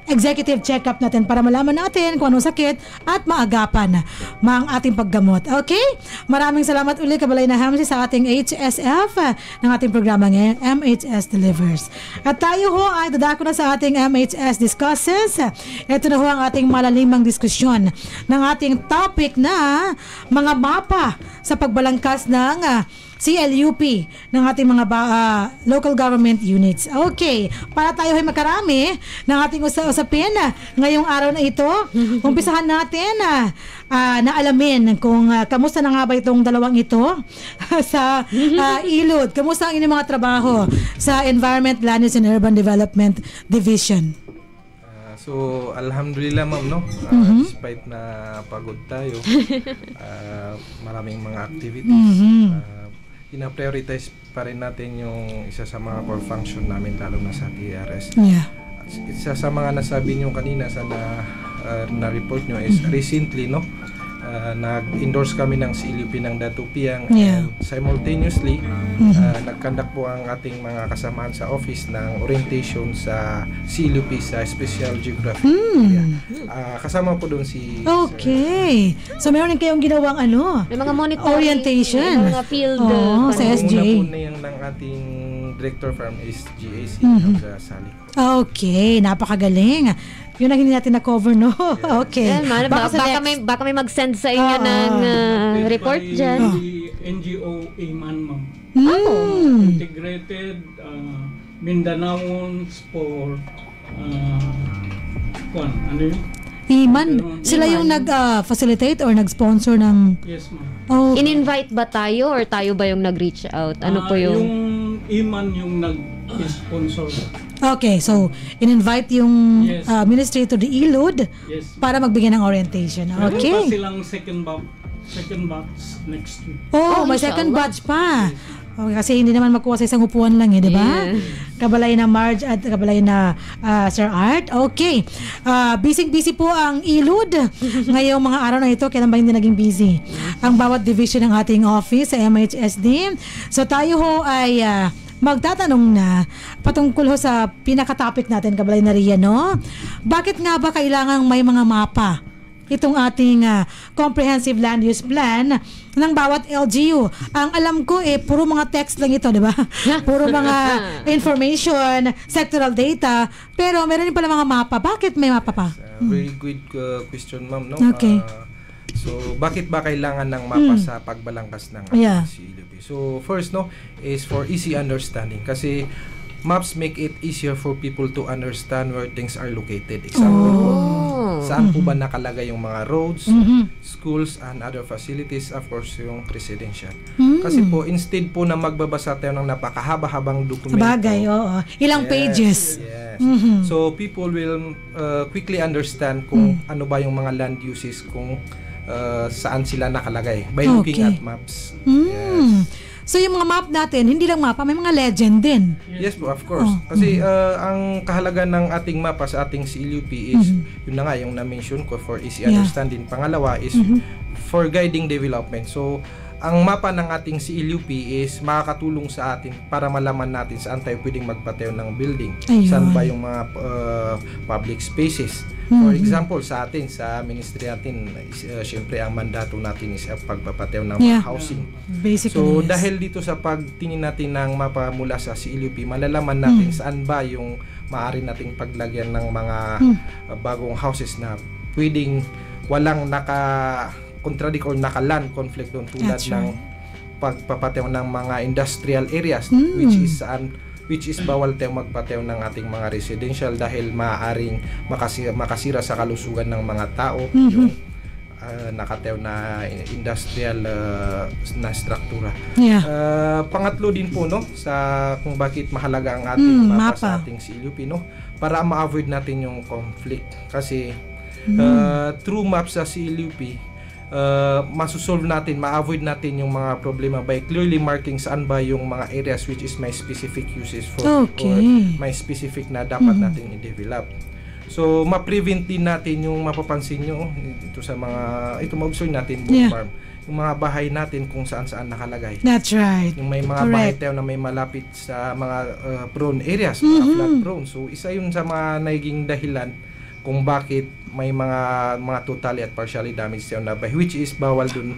executive check-up natin para malaman natin kung anong sakit at maagapan ang ating paggamot. Okay? Maraming salamat ulit kabalay na Hamsi sa ating HSF ng ating programa ngayon, MHS Delivers. At tayo ho ay dadako na sa ating MHS Discusses. Ito na ho ang ating malalimang diskusyon ng ating topic na mga mapa sa pagbalangkas ng CLUP ng ating mga local government units. Okay, para tayo ay makarami ng ating usapin ngayong araw na ito, umpisahan natin na alamin kung kamusta na nga ba itong dalawang ito sa ILUD. Kamusta ang inyong mga trabaho sa Environment, Land Use and Urban Development Division? So, alhamdulillah ma'am, no? Despite na pagod tayo, maraming mga activities, ina-prioritize pa rin natin yung isa sa mga core function namin, lalo na sa TRS. Yeah. Isa sa mga nasabi nyo kanina sa na-report nyo is recently, no? nag-endorse kami ng CLUP ng Datupiang, Yeah. and simultaneously nagkandak po ang ating mga kasamaan sa office ng orientation sa CLUP sa Special Geography area. Kasama po doon si Okay. So meron din kayong ginawang May mga monitoring, orientation. may mga field. Sa Sir. SJ. Una po na yan ng ating director from SGAC sa Sali. Okay, napakagaling. Yun ang hindi natin na-cover, no? Okay. Yan, man, baka may mag-send sa inyo ng report dyan. NGO Iman, ma'am. Mm. Integrated Mindanaons for ano yun? Iman, sila yung nag-facilitate or nag-sponsor ng... Yes, ma'am. Oh, In-invite ba tayo or tayo ba yung nag-reach out? Ano po yung... Yung Iman yung nag-sponsor. okay, so in-invite yung Yes. ministry to the ILUD Yes. para magbigay ng orientation. Meron pa Okay. silang second batch next week. Oh, may second batch pa. Okay, kasi hindi naman makuha sa isang upuan lang di ba? Yeah. Kabalay na Marge at kabalay na Sir Art. Okay. Busy po ang ILUD ngayong mga araw na ito. Kailan ba hindi naging busy? Ang bawat division ng ating office sa MHSD. So tayo ho ay magtatanong na patungkol ho sa pinaka-topic natin, kabalay na Ria, no? Bakit nga ba kailangang may mga mapa itong ating comprehensive land use plan ng bawat LGU? Ang alam ko puro mga text lang ito, di ba? Puro mga information, sectoral data, pero meron din pala mga mapa. Bakit may mapa pa? Very good question, ma'am, no? Okay. So, bakit ba kailangan ng mapa sa pagbalangkas ng Yeah. CLUP? So, first, no, is for easy understanding. Kasi maps make it easier for people to understand where things are located. Example po, saan po ba nakalagay yung mga roads, schools, and other facilities, of course, yung residential. Kasi po, instead po na magbabasa tayo ng napakahaba-habang dokumento. Sabagay, oo. Ilang pages. Yes. So, people will quickly understand kung ano ba yung mga land uses, kung saan sila nakalagay by looking at maps. Yes. So yung mga map natin, hindi lang mapa, may mga legend din. Yes po, of course. Kasi ang kahalagan ng ating mapa sa ating CLUP is yun na nga yung na-mention ko, for easy understanding. Pangalawa is for guiding development. So ang mapa ng ating CLUP is makakatulong sa atin para malaman natin saan tayo pwedeng magpatayo ng building. Ayun. Saan ba yung mga public spaces. For example, sa atin, sa ministry natin, syempre ang mandato natin is pagpapatayo ng mga housing. Basically, So yes. dahil dito sa pagtingin natin ng mapa mula sa CLUP, malalaman natin saan ba yung maaari nating paglagyan ng mga bagong houses na pwedeng walang naka-contradict or naka-land conflict doon, tulad That's ng right. pagpapatayo ng mga industrial areas, which is bawal tayo magpatayo ng ating mga residential dahil maaaring makasira sa kalusugan ng mga tao yung nakatayo na industrial na struktura. Yeah. Pangatlo din po, no, sa kung bakit mahalaga ang ating mapa sa ating CLUP, no, para ma-avoid natin yung conflict. Kasi through map sa CLUP, masusolve natin, ma-avoid natin yung mga problema by clearly marking saan ba yung mga areas which is may specific uses for, or may specific na dapat natin i-develop. So, ma-prevent din natin yung mapapansin nyo ito sa mga, ito ma-observe natin farm, yung mga bahay natin kung saan-saan nakalagay. That's right. Yung may mga bahay tayo na may malapit sa mga prone areas, mga flood prone. So, isa yun sa mga naging dahilan kung bakit may mga totally at partially damaged tayo na bahay, which is bawal dun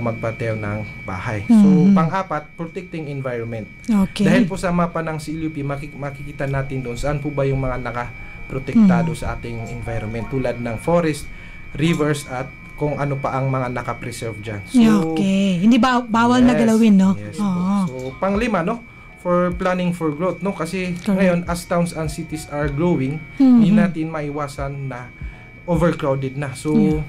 magpatayo ng bahay. So, pang-apat, protecting environment. Okay. Dahil po sa mapa ng CLUP, makikita natin doon saan po ba yung mga nakaprotektado sa ating environment, tulad ng forest, rivers, at kung ano pa ang mga nakapreserve dyan. So, okay. Hindi bawal na galawin, no? Yes po. So, pang-lima, no? For planning for growth, no? Kasi ngayon, as towns and cities are growing, hindi natin maiwasan na overcrowded na. So,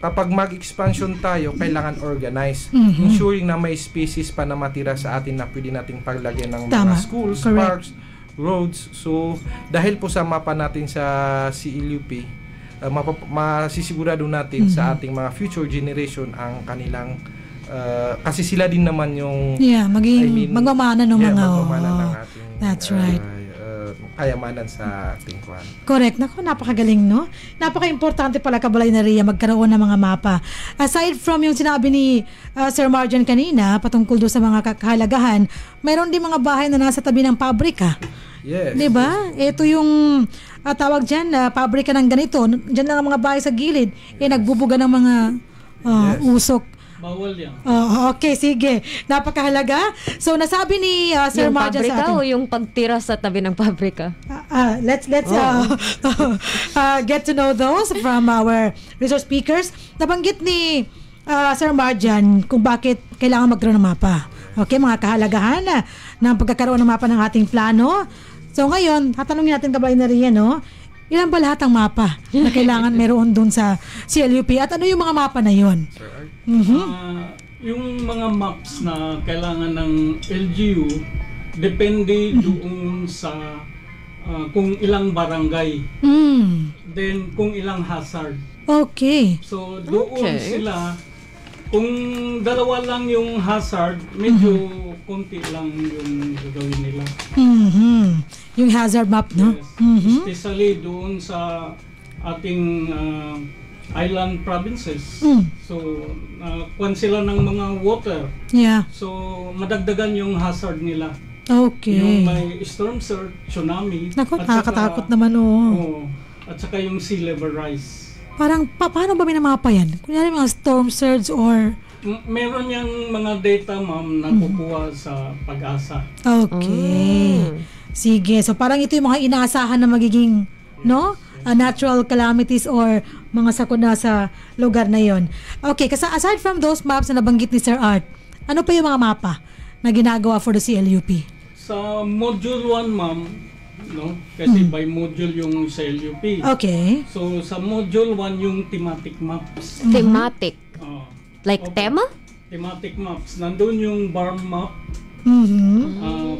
kapag mag-expansion tayo, kailangan organize. Ensuring na may spaces pa na matira sa atin na pwede nating paglagyan ng mga schools, parks, roads. So, dahil po sa mapa natin sa CLUP, masisigurado natin sa ating mga future generation ang kanilang kasi sila din naman yung magmamana ng mga magmamana ng ating that's right. kayamanan sa ating kuwan. Correct. Naku, napakagaling, no? Napaka-importante pala, Kabalay na Ria, magkaroon ng mga mapa. Aside from yung sinabi ni Sir Marjan kanina, patungkol doon sa mga kahalagahan, mayroon din mga bahay na nasa tabi ng pabrika. Yes. Diba? Ito yung tawag dyan, pabrika ng ganito. Diyan lang ang mga bahay sa gilid. Nagbubuga ng mga usok. Bawal yan. Okay, sige. Napakahalaga. So, nasabi ni Sir Yung Marjan pabrika sa atin. o yung pagtira sa tabi ng pabrika? Let's get to know those from our resource speakers. Nabanggit ni Sir Marjan kung bakit kailangan magkaroon ng mapa. Okay, mga kahalagahan ng pagkakaroon ng mapa ng ating plano. So ngayon, tatanungin natin, Kabalay na Ria, no? Ilan ba lahat ang mapa na kailangan meron dun sa CLUP? At ano yung mga mapa na yun? Yung mga maps na kailangan ng LGU, depende doon sa kung ilang barangay. Then kung ilang hazard. Okay. So doon sila, kung dalawa lang yung hazard, medyo konti lang yung gagawin nila. Yung hazard map, no? Yes. Especially doon sa ating island provinces. So, kuwan sila ng mga water. Yeah. So, madagdagan yung hazard nila. Okay. Yung may storm surge, tsunami. Naku, nakakatakot naman, At saka yung sea level rise. Parang, paano ba minamapa yan? Kunyari mga storm surge or... Meron yung mga data, ma'am, na kukuha sa Pag-asa. Okay. Sige. So, parang ito yung mga inaasahan na magiging, no? Natural calamities or mga sakuna sa lugar na yon. Okay. Kasi aside from those maps na nabanggit ni Sir Art, ano pa yung mga mapa na ginagawa for the CLUP? Sa Module 1, ma'am, no? Kasi by module yung CLUP. Okay. So, sa Module 1 yung thematic maps. Thematic? Like tema? Thematic maps. Nandun yung BARM map,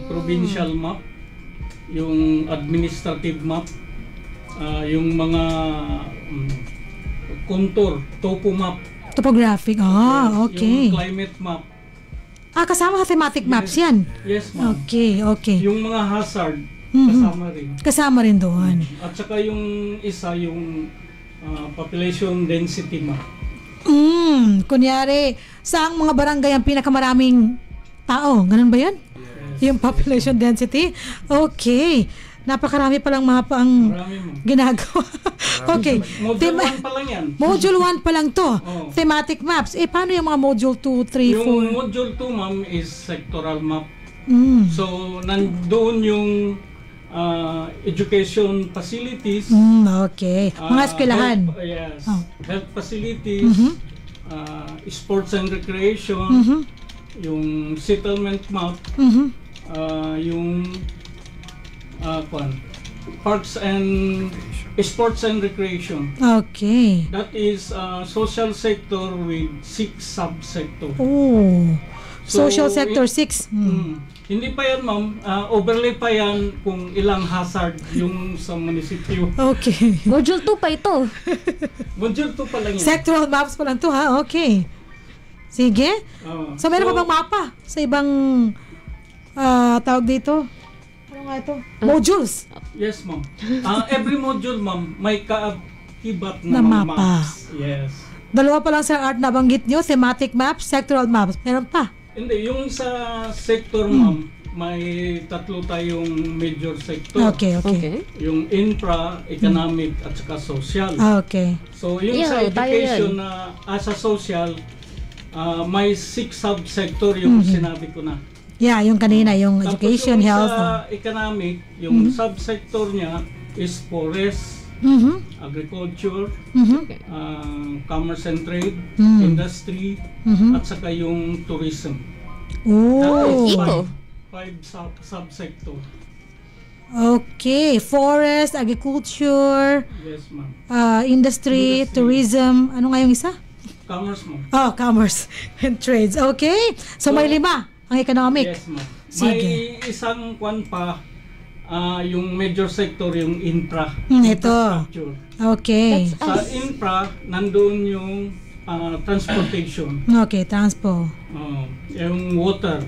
provincial map, yung administrative map, yung mga contour, topo map. Topographic. Okay. Yung climate map. Kasama sa thematic maps yan? Yes, ma'am. Okay. Yung mga hazard, kasama rin. Kasama rin doon. At saka yung isa, yung population density map. Kunyari, saang mga barangay ang pinakamaraming tao? Ganun ba yan? Yes. Yung population density? Okay. Napakarami palang mapa ang ginagawa. Okay. Module 1 pa lang yan. Module 1 pa lang to. Thematic maps. Paano yung mga module 2, 3, 4? Yung module 2, ma'am, is sectoral map. So, nandoon yung education facilities. Okay. Mga eskwelahan. Health facilities, sports and recreation, yung settlement map, yung parks and sports and recreation. Okay. That is social sector with 6 subsectors. Social sector 6. Hindi pa yan, ma'am. Overlay pa yan kung ilang hazard yung sa munisipyo. Okay. Module 2 pa ito. Module 2 pa lang yan. Sectoral maps pa lang to, ha? Okay. Sige. So, meron pa bang mapa sa ibang tawag dito? Ano nga ito? Modules. Yes, ma'am. Every module, ma'am, may kaakibat na mapa. Maps. Yes. Dalawa pa lang, Sir Art, nabanggit nyo. Thematic maps, sectoral maps. Meron pa? Hindi, yung sa sector, ma'am, may tatlo tayong major sector. Okay. Yung infra, economic, at saka social. Okay. So, yung sa education na sa social, may 6 subsector yung sinabi ko na. Yeah, yung kanina, yung education, tapos yung health. Sa economic, yung subsector niya is forest, agriculture, commerce and trade, industry, at saka yung tourism. Ito. 5 subsector. Okay, forest, agriculture, yes, ma'am. Industry, tourism, ano nga yung isa? Commerce, ma'am. Commerce and trades. Okay, so may 5 ang economic. Yes, ma'am. Sige. May isang kwan pa, yung major sector, yung infra. Ito. Okay. Sa infra, nandoon yung transportation. Okay, transpo. Yung water,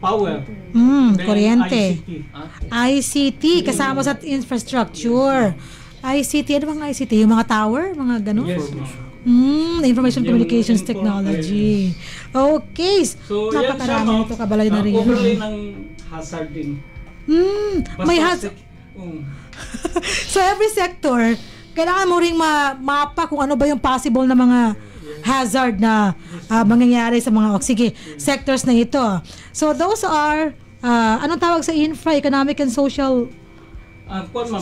power. Then Kuryente. ICT. ICT, kasama sa infrastructure. ICT, ano bang ICT? Yung mga tower? Mga ganun? Yes, ma'am. Information Yung Communications info- Technology. Okay. So, yan siya, Napakarami ma'am. ito, kabalay na rin. Overlay ng hazarding. May So, every sector, kailangan mo ring mapa kung ano ba yung possible na mga hazard na mangyayari sa mga sectors na ito. So, those are, anong tawag sa infra, economic and social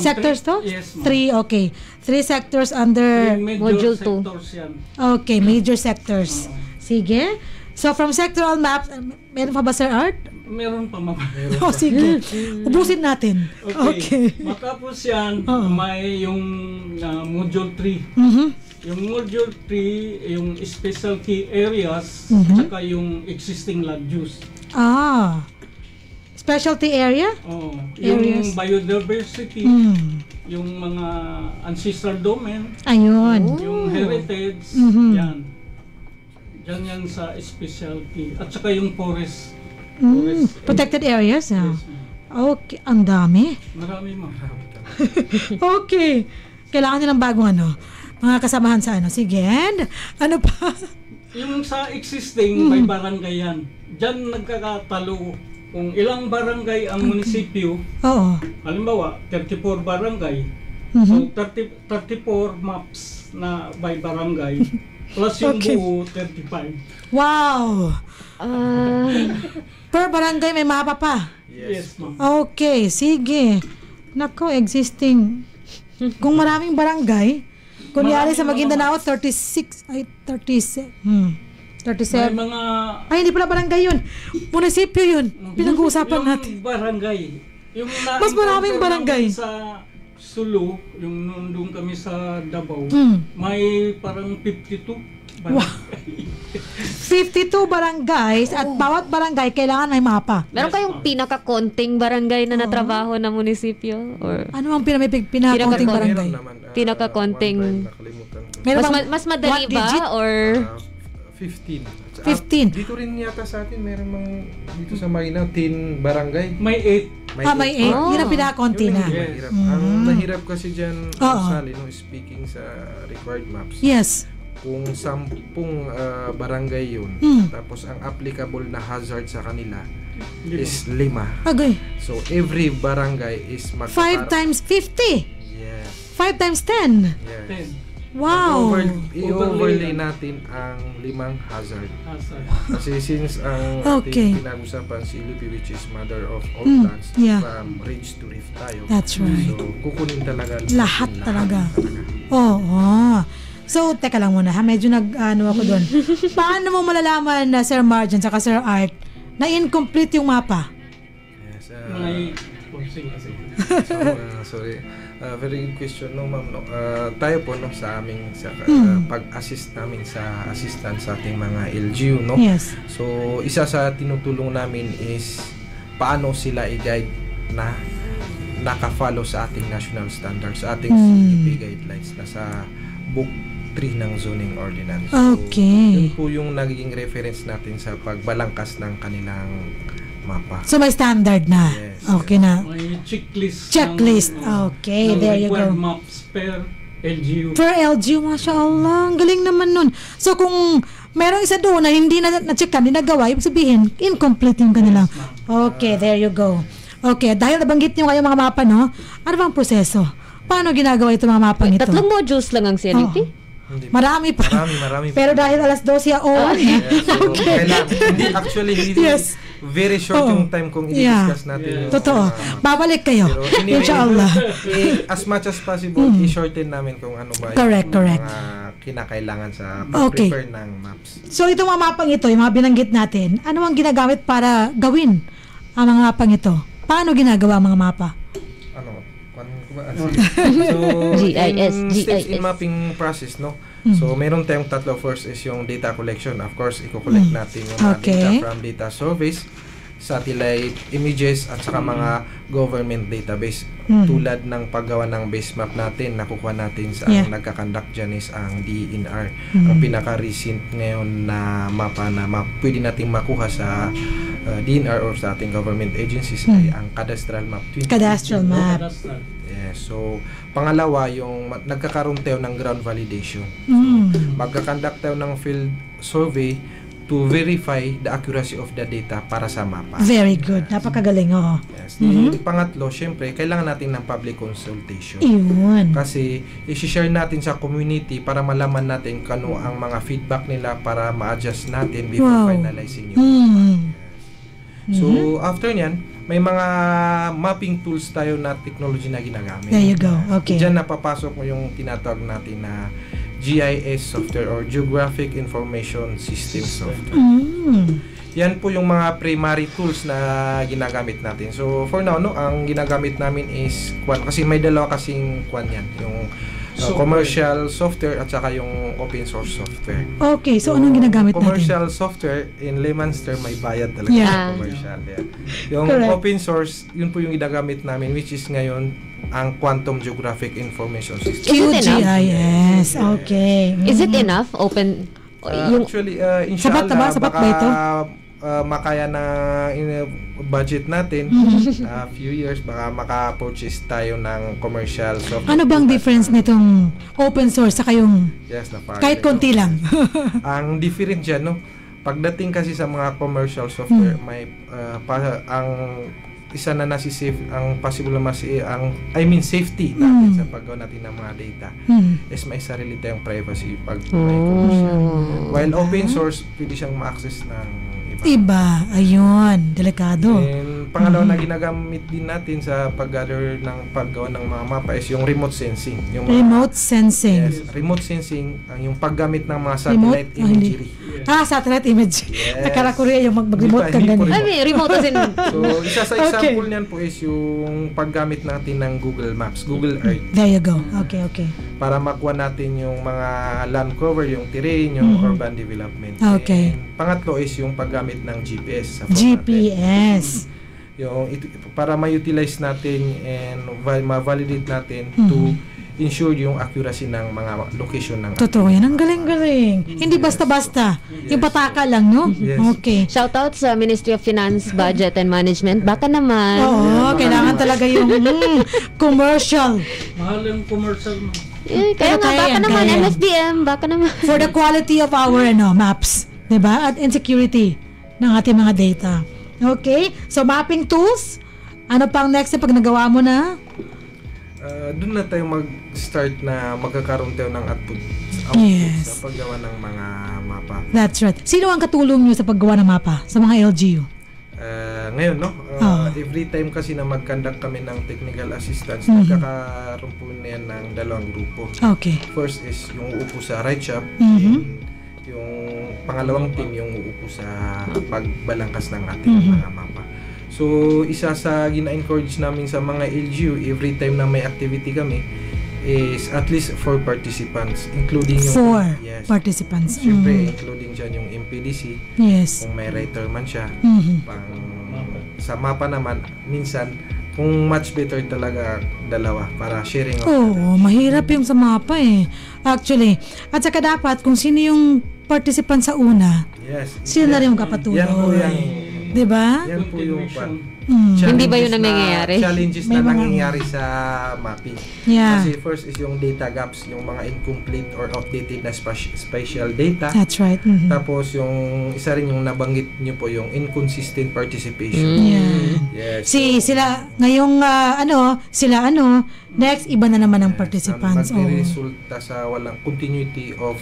sectors to? Yes, ma'am. 3, okay. 3 sectors under Module 2. sectors yan. okay, major sectors. Sige. So, from sectoral maps, meron pa ba, Sir Art? Meron pa, ma'am. Sige. Ubusin natin. Okay. Matapos yan, may yung Module 3. Yung Module 3, yung specialty areas, tsaka yung existing land use. Specialty area? Yung biodiversity, yung mga ancestral domain, Ayun. yung heritage, yan. Diyan yan sa specialty. At saka yung forest. Protected areas? Yes, ma'am. Okay. Ang dami. Marami, ma'am. Okay. Kailangan nilang bagong mga kasamahan sa Sige. And, ano pa? Yung sa existing, may barangay yan. Diyan nagkakatalo kung ilang barangay ang munisipyo. Oo. Halimbawa, 34 barangay. So, 34 maps na by barangay. Plus yung buo, 35. Wow! Per barangay may mapa pa. Yes, ma'am. Okay, sige. Nako, existing. Kung maraming barangay, kunyari sa Maguindanao, 36, ay 37. 37. May mga... Ay, hindi pala barangay yun. Munisipyo yun. Pinag-uusapan natin. Yung barangay. Yung mas maraming barangay. Sa Sulu, yung nandun kami sa Davao, may parang 52 barangay. 52 barangays at bawat barangay kailangan may mapa. Meron kayong pinaka-konting barangay na natrabaho na munisipyo? Or Ano ang pinaka-konting barangay? pinaka-konting... Mas madali ba? digit? Or 15. 15. Dito rin yata sa atin, meron dito sa Maguindanao, 10 barangay. May 8. May 8. Yun ang pinaka-konti na. Mahirap. Ang mahirap kasi dyan, Sally, speaking sa required maps. Yes. Kung 10 barangay yun, tapos ang applicable na hazard sa kanila is 5. Agay. So, every barangay is 5 times 50. Yes. 5 times 10. Yes. 10. Wow. I-overlay natin ang 5 hazard. Kasi since ang ating pinag-usapan si LP, which is mother of all plants, from ridge to reef tayo. That's right. So, kukunin talaga. Lahat talaga. Oo. So, teka lang muna ha. Medyo ako doon. Paano mo malalaman na Sir Marjan saka Sir Art na incomplete yung mapa? Yes. Sorry. Very good question, ma'am. Tayo po sa aming pag-assist namin sa assistance sa ating mga LGU, Yes. So, isa sa tinutulong namin is paano sila i-guide na naka-follow sa ating national standards, sa ating CEP guidelines na sa book 3 ng zoning ordinance. Okay. So, yun po yung nagiging reference natin sa pagbalangkas ng kanilang mapa. So, may standard na. Yes. Okay na. May checklist. Okay, there you go. Maps per LGU. Per LGU, mashallah. Ang galing naman nun. So, kung merong isa doon na hindi na-check hindi nagawa, ibig sabihin, incomplete yung kanilang. Okay, there you go. Okay, dahil nabanggit nyo kayo mga mapa, ano bang proseso? Paano ginagawa ito mga mapa nito? 3 modules lang ang CLT? Marami pa. Marami Pero dahil alas 12 actually, very short yung time kung i-discuss natin. Totoo. Babalik kayo. Inshallah. As much as possible, i-shorten namin kung ano ba correct. mga kinakailangan sa pag-prepare ng maps. So, itong mga mapang ito, yung mga binanggit natin, ano ang ginagamit para gawin ang mga mapang ito? Paano ginagawa ang mga mapa? So, GIS. Steps in mapping process, So, meron tayong tatlo. First is yung data collection. Of course, i-collect natin yung mga data from data surveys, satellite images, at saka mga government database. Tulad ng paggawa ng base map natin, nakukuha natin sa ang nagkakandak dyan is ang DENR. Ang pinaka-recent ngayon na mapa na pwede nating makuha sa DNR or sa ating government agencies ay ang cadastral map. Cadastral map. Yes. So, pangalawa, yung nagkakaroon tayo ng ground validation. So, magkakandak tayo ng field survey to verify the accuracy of the data para sa mapa. Very good. Napakagaling, oo. Yes. Yung pangatlo, syempre, kailangan natin ng public consultation. Iyon. Kasi, i-share natin sa community para malaman natin kano ang mga feedback nila para ma-adjust natin before finalizing yung So, after nyan, may mga mapping tools tayo na technology na ginagamit. There you go. Okay. Diyan napapasok mo yung tinatawag natin na GIS software or Geographic Information System software. Yan po yung mga primary tools na ginagamit natin. So for now, ang ginagamit namin is kasi may dalawa kasing yan, yung commercial software at saka yung open source software. Okay, so anong ginagamit natin? Commercial software, in layman's term, may bayad talaga sa commercial. Yung open source, yun po yung ginagamit namin, which is ngayon ang Quantum Geographic Information System. QGIS. Okay. Is it enough? Open? Actually, inshallah, sapat ba ito? Makaya na budget natin a few years, baka maka-purchase tayo ng commercial software. Ano bang difference nitong open source sa kayong kahit konti lang? Ang difference dyan, pagdating kasi sa mga commercial software, may ang isa na nasi-save ang possible na safety natin sa paggawa natin ng mga data is may sarili tayong privacy pag may commercial. While open source, pwede siyang ma-access ng iba. Ayun, delikado. And pangalawa na ginagamit din natin sa paggawa ng mga mapa is yung remote sensing. Yung remote sensing. Yes, remote sensing, yung paggamit ng mga satellite imagery. Satellite imagery. Yes. Nakala ko rin yung mag-remote kang ganyan. Remote as in. So, isa sa example niyan po is yung paggamit natin ng Google Maps, Google Earth. There you go. Okay. Para makuha natin yung mga land cover, yung terrain, yung urban development. Okay. And pangatlo is yung paggamit ng GPS. GPS. Yung para ma-utilize natin and ma-validate natin to ensure yung accuracy ng mga location ng totoo yan. Ang galing-galing. Hindi basta-basta. Yung pataka lang, no? Yes. Okay. Shoutout sa Ministry of Finance, Budget and Management. Baka naman. Oo, kailangan talaga yung commercial. Mahal yung commercial mo. Kaya nga, baka naman. MFDM, baka naman. For the quality of our maps. Diba? At insecurity ng ating mga data. Okay? So, mapping tools. Ano pang next pag nagawa mo na? Doon na tayo mag-start na magkakaroon tayo ng output sa paggawa ng mga mapa. That's right. Sino ang katulong nyo sa paggawa ng mapa sa mga LGU? Ngayon, every time kasi na mag-conduct kami ng technical assistance, nagkakaroon po na yan ng dalawang grupo. Okay. First is yung uupo sa right shop, yung pangalawang team yung uupo sa pagbalangkas ng ating mga mapa. So, isa sa gina-encourage namin sa mga LGU every time na may activity kami is at least 4 participants, including yung 4 participants. Siyempre, including dyan yung MPDC. Yes. Kung may writer man siya. Sa mapa naman, minsan, kung much better talaga dalawa para sharing of mahirap yung sa mapa actually. At saka dapat, kung sino yung participant sa una, sila na rin yung kapatuloy. Yan po yan. Diba? Yan po yung hindi ba yun ang nangyayari? Challenges na nangyayari sa mapping. Yeah. Kasi first is yung data gaps, yung mga incomplete or outdated na spatial data. That's right. Tapos yung isa rin yung nabanggit nyo po, yung inconsistent participation. Yes. Sila ngayong next iba na naman ang participants. Magre-resulta sa walang continuity of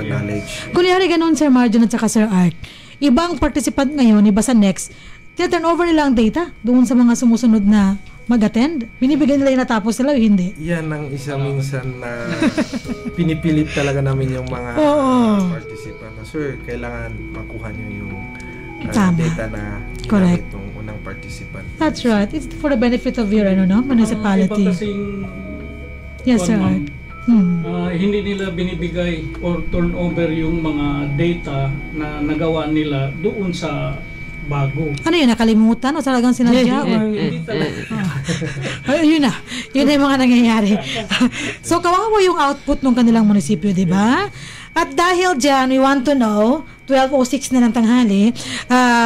knowledge. Kunyari ganun, Sir Marjon at saka Sir Art. Ibang participant ngayon, iba sa next, turn over nila ang data doon sa mga sumusunod na mag-attend. Binibigyan nila yung natapos nila o hindi? Yan ang isa minsan na pinipilit talaga namin yung mga participant. Sir, kailangan makuha nyo yung data na ginamit ng unang participant. That's right. It's for the benefit of your municipality. Iba kasing yes, Sir Art. Hindi nila binibigay or turn over yung mga data na nagawa nila doon sa bago. Ano yun, nakalimutan o talagang sinadya? Hindi talaga. Yun na yung mga nangyayari. So, kawawa yung output ng kanilang munisipyo, di ba? At dahil dyan, we want to know, 12:06 na ng tanghali,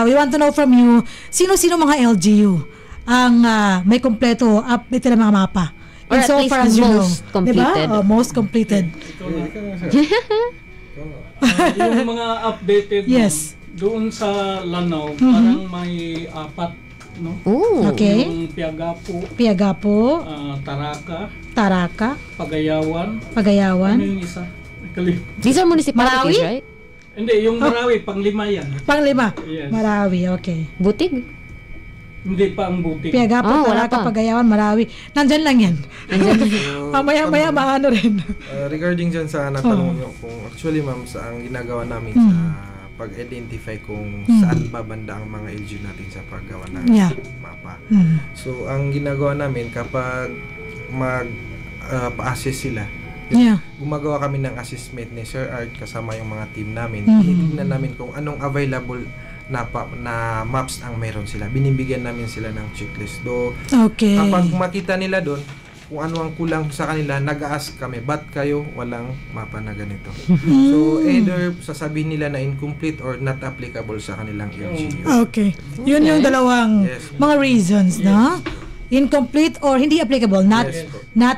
we want to know from you, sino-sino mga LGU ang may kompleto update ng mga mapa? Or And at so least far as you know, most completed. diba? Most completed. Yung mga updated Yes. doon sa Lanao, parang may 4, no? Ooh. Okay. Yung Piagapo, Taraka, Pagayawan, Ano yung isa? These are municipalities, Marawi? right? Hindi, yung Marawi, pang-5 yan. Panglima, Yes. Marawi, okay. Butig? Hindi pa ang butik. Piagapo, wala Taraka, pa. Pagayawan, Marawi. Nandyan lang yan. Maya-maya maano rin. Regarding dyan sa natanong nyo, kung actually ma'am, sa ang ginagawa namin sa pag-identify kung saan babanda ang mga LGU natin sa paggawa ng mapa. So, ang ginagawa namin kapag pa-assess sila, gumagawa kami ng assessment ni Sir Art kasama yung mga team namin. Tinitignan namin kung anong available na maps ang meron sila. Binibigyan namin sila ng checklist. Okay. Kapag makita nila doon kung ano ang kulang sa kanila, nag-a-ask kami, ba't kayo walang mapa na ganito? So, either sasabihin nila na incomplete or not applicable sa kanilang LGU. Okay. Yun yung dalawang mga reasons, no? Incomplete or hindi applicable, not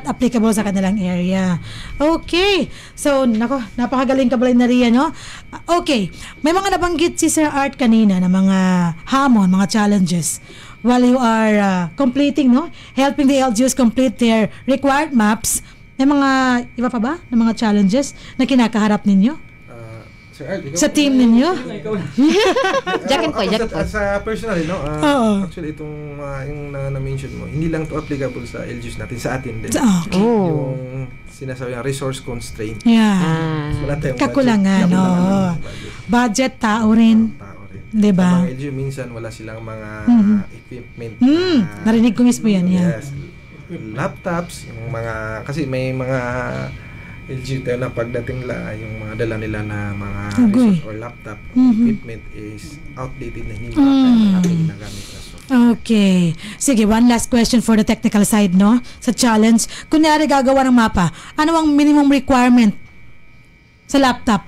applicable sa kanilang area. Okay. So, napakagaling ka na Ria, no? Okay. May mga nabanggit si Sir Art kanina na mga hamon, mga challenges while you are completing, no? Helping the LGUs complete their required maps. May mga iba pa ba na mga challenges na kinakaharap ninyo? Sir Art, Sa team ninyo? Jacket po. Sa personally, no? Actually, itong yung na-mention mo, hindi lang to applicable sa LGUs natin, sa atin din. Okay. Yung sinasabi ng resource constraint. Wala tayong kakulangan, budget, tao rin. Diba? Sa mga LGU, minsan wala silang mga equipment. Narinig ko mismo yan. Yes. Laptops, yung mga, kasi may mga LGU tayo na pagdating yung mga dala nila na mga resource or laptop equipment is outdated na hindi natin ginagamit na Okay. Sige, one last question for the technical side, no? Sa challenge. Kunyari gagawa ng mapa, ano ang minimum requirement sa laptop?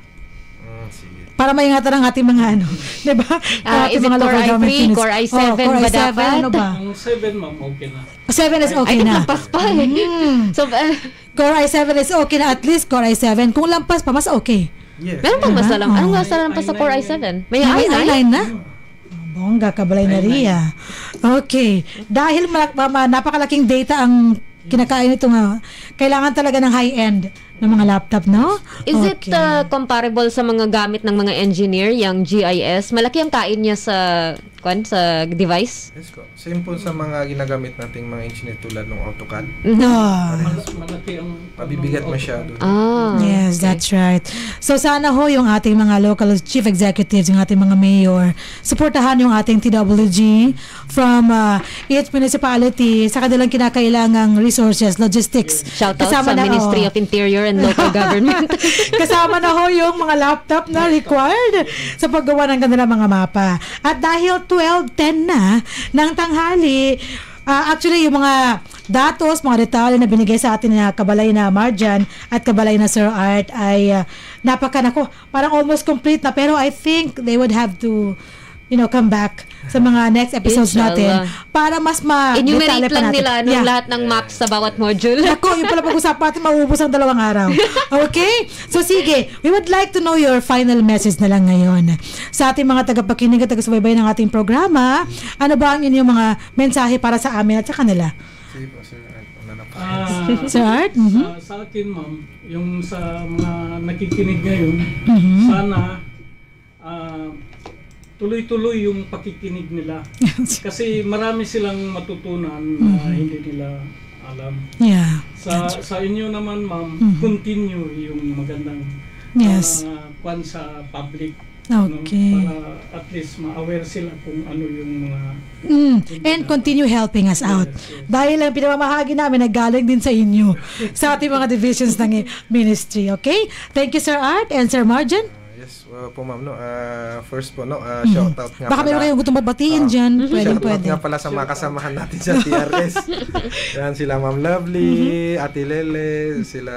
Para maingatan ang ating mga Is diba? it Core i3, Core i7 Core ba i7, dapat? ano ba? Ang 7, ma'am, okay na. 7 is okay na. Lampas pa So, Core i7 is okay na, at least Core i7. Kung lampas pa, mas okay. Yes. pero pang mas alam. Anong mas alam pa sa Core i7? May i9 na? Bongga, kabalay na Ria. Okay. Dahil napakalaking data ang kinakain ito nga, kailangan talaga ng high-end ng mga laptop, no? Is it comparable sa mga gamit ng mga engineer, yung GIS? Malaki ang kain niya sa device? Yes po. Same po sa mga ginagamit nating mga engineer tulad ng AutoCAD. Malaki ang mabibigat masyado. Yes, that's right. So sana ho yung ating mga local chief executives, yung ating mga mayor, suportahan yung ating TWG from each municipality sa kanilang kinakailangang resources, logistics. Shout out sa Ministry of Interior and Local Government. Kasama na ho yung mga laptop na required sa paggawa ng kanilang mga mapa. At dahil 12:10 na ng tanghali, actually yung mga datos, mga detalye na binigay sa atin na kabalay na Marjan at kabalay na Sir Art ay parang almost complete na, pero I think they would have to come back sa mga next episodes natin para mas enumerate lang nila lahat ng maps sa bawat module. Ako, yung pala pag-usapan natin, mauubos ang 2 araw. Okay? So sige, we would like to know your final message na lang ngayon. Sa ating mga tagapakinig at taga-subaybay ng ating programa, ano ba ang inyong mga mensahe para sa amin at sa kanila? Sige po, Sir Art. Sir Art? Sa akin, ma'am, yung sa mga nakikinig ngayon, sana tuloy-tuloy yung pakikinig nila. Kasi marami silang matutunan na hindi nila alam. Yeah. Sa inyo naman, ma'am, continue yung magandang kwan sa public. Okay. Para at least ma-aware sila kung ano yung mga and continue helping us out. Dahil ang pinamamahagi namin naggaling din sa inyo, sa ating mga divisions ng ministry. Okay? Thank you, Sir Art and Sir Marjan. Yes, po ma'am, no. First po, no, shout out nga Baka meron kayong gustong babatiin dyan. Shout out Pwede. nga pala sa mga kasamahan natin sa TRS. Yan sila Ma'am Lovely, Ate Lele, sila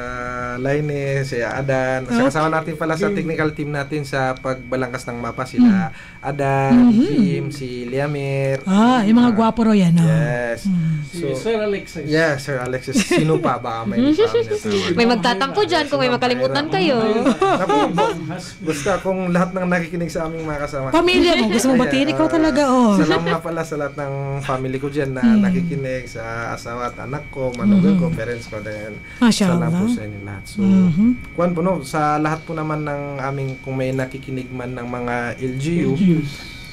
Laine, si Adan. Sa kasama natin pala sa technical team natin sa pagbalangkas ng mapa, sila Adan, Jim, si Liamir. Yung mga gwapo ro yan. Yes. Si Sir Alexis. Yeah, Sir Alexis. Sino pa? Baka may May magtatampo dyan kung may makalimutan kayo. Basta kung lahat ng nakikinig sa aming mga kasama. Pamilya mo, gusto mo batiin, ikaw talaga, Salamat nga pala sa lahat ng family ko dyan na nakikinig, sa asawa at anak ko, manugang ko, parents ko, then salamat po sa inyo lahat. So, kuwan po, no, sa lahat po naman ng aming, kung may nakikinig man ng mga LGU,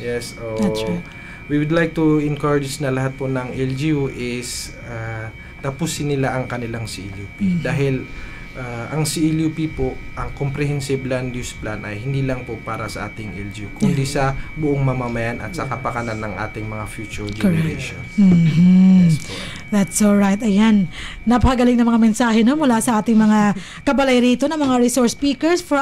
yes, that's right. We would like to encourage na lahat po ng LGU is tapusin nila ang kanilang CLUP. Dahil ang CLUP po, ang Comprehensive Land Use Plan ay hindi lang po para sa ating LGU, kundi sa buong mamamayan at sa kapakanan ng ating mga future generation. Yes po. That's alright. Ayan. Napakagaling na mga mensahe, no, mula sa ating mga kabalay rito na mga resource speakers for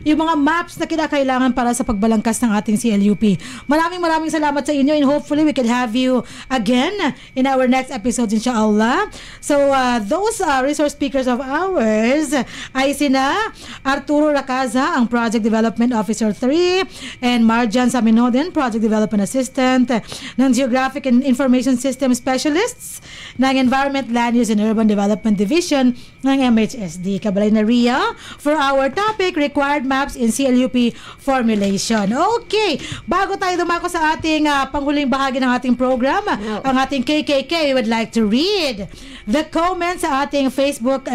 yung mga maps na kinakailangan para sa pagbalangkas ng ating CLUP. Maraming salamat sa inyo, and hopefully we can have you again in our next episodes, inshallah. So those resource speakers of ours ay sina Arturo Racaza, ang Project Development Officer 3, and Marjan Saminodin, Project Development Assistant ng Geographic and Information System Specialists ng Environment, Land Use and Urban Development Division ng MHSD. Kabalay na Ria for our topic, required maps in CLUP formulation. Okay, bago tayo dumako sa ating panghuling bahagi ng ating program, ang ating KKK would like to read the comments sa ating Facebook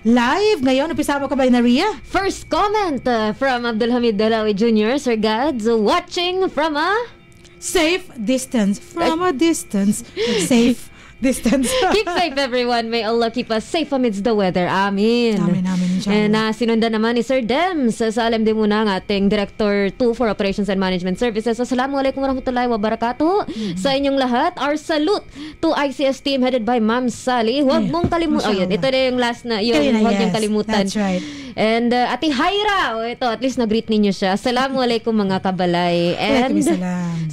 live. Ngayon, umpisa mo, Kabalay na Ria. First comment from Abdulhamid Dalawi Jr. Sir Gads, watching from a safe distance. From a distance. Safe distance. Keep safe, everyone. May Allah keep us safe amidst the weather. Amin. Amin, inshallah. And sinundan naman ni Sir Dems sa alam din muna ang ating Director 2 for Operations and Management Services. Assalamualaikum warahmatullahi wabarakatuh. Sa inyong lahat, our salute to ICS team headed by Ma'am Sally. Huwag mong kalimutan. Oh, yun. Ito na yung last na. Yung huwag niyang kalimutan. That's right. And Ate Haira, ito, at least nag-greet ninyo siya. Assalamualaikum mga kabalay. And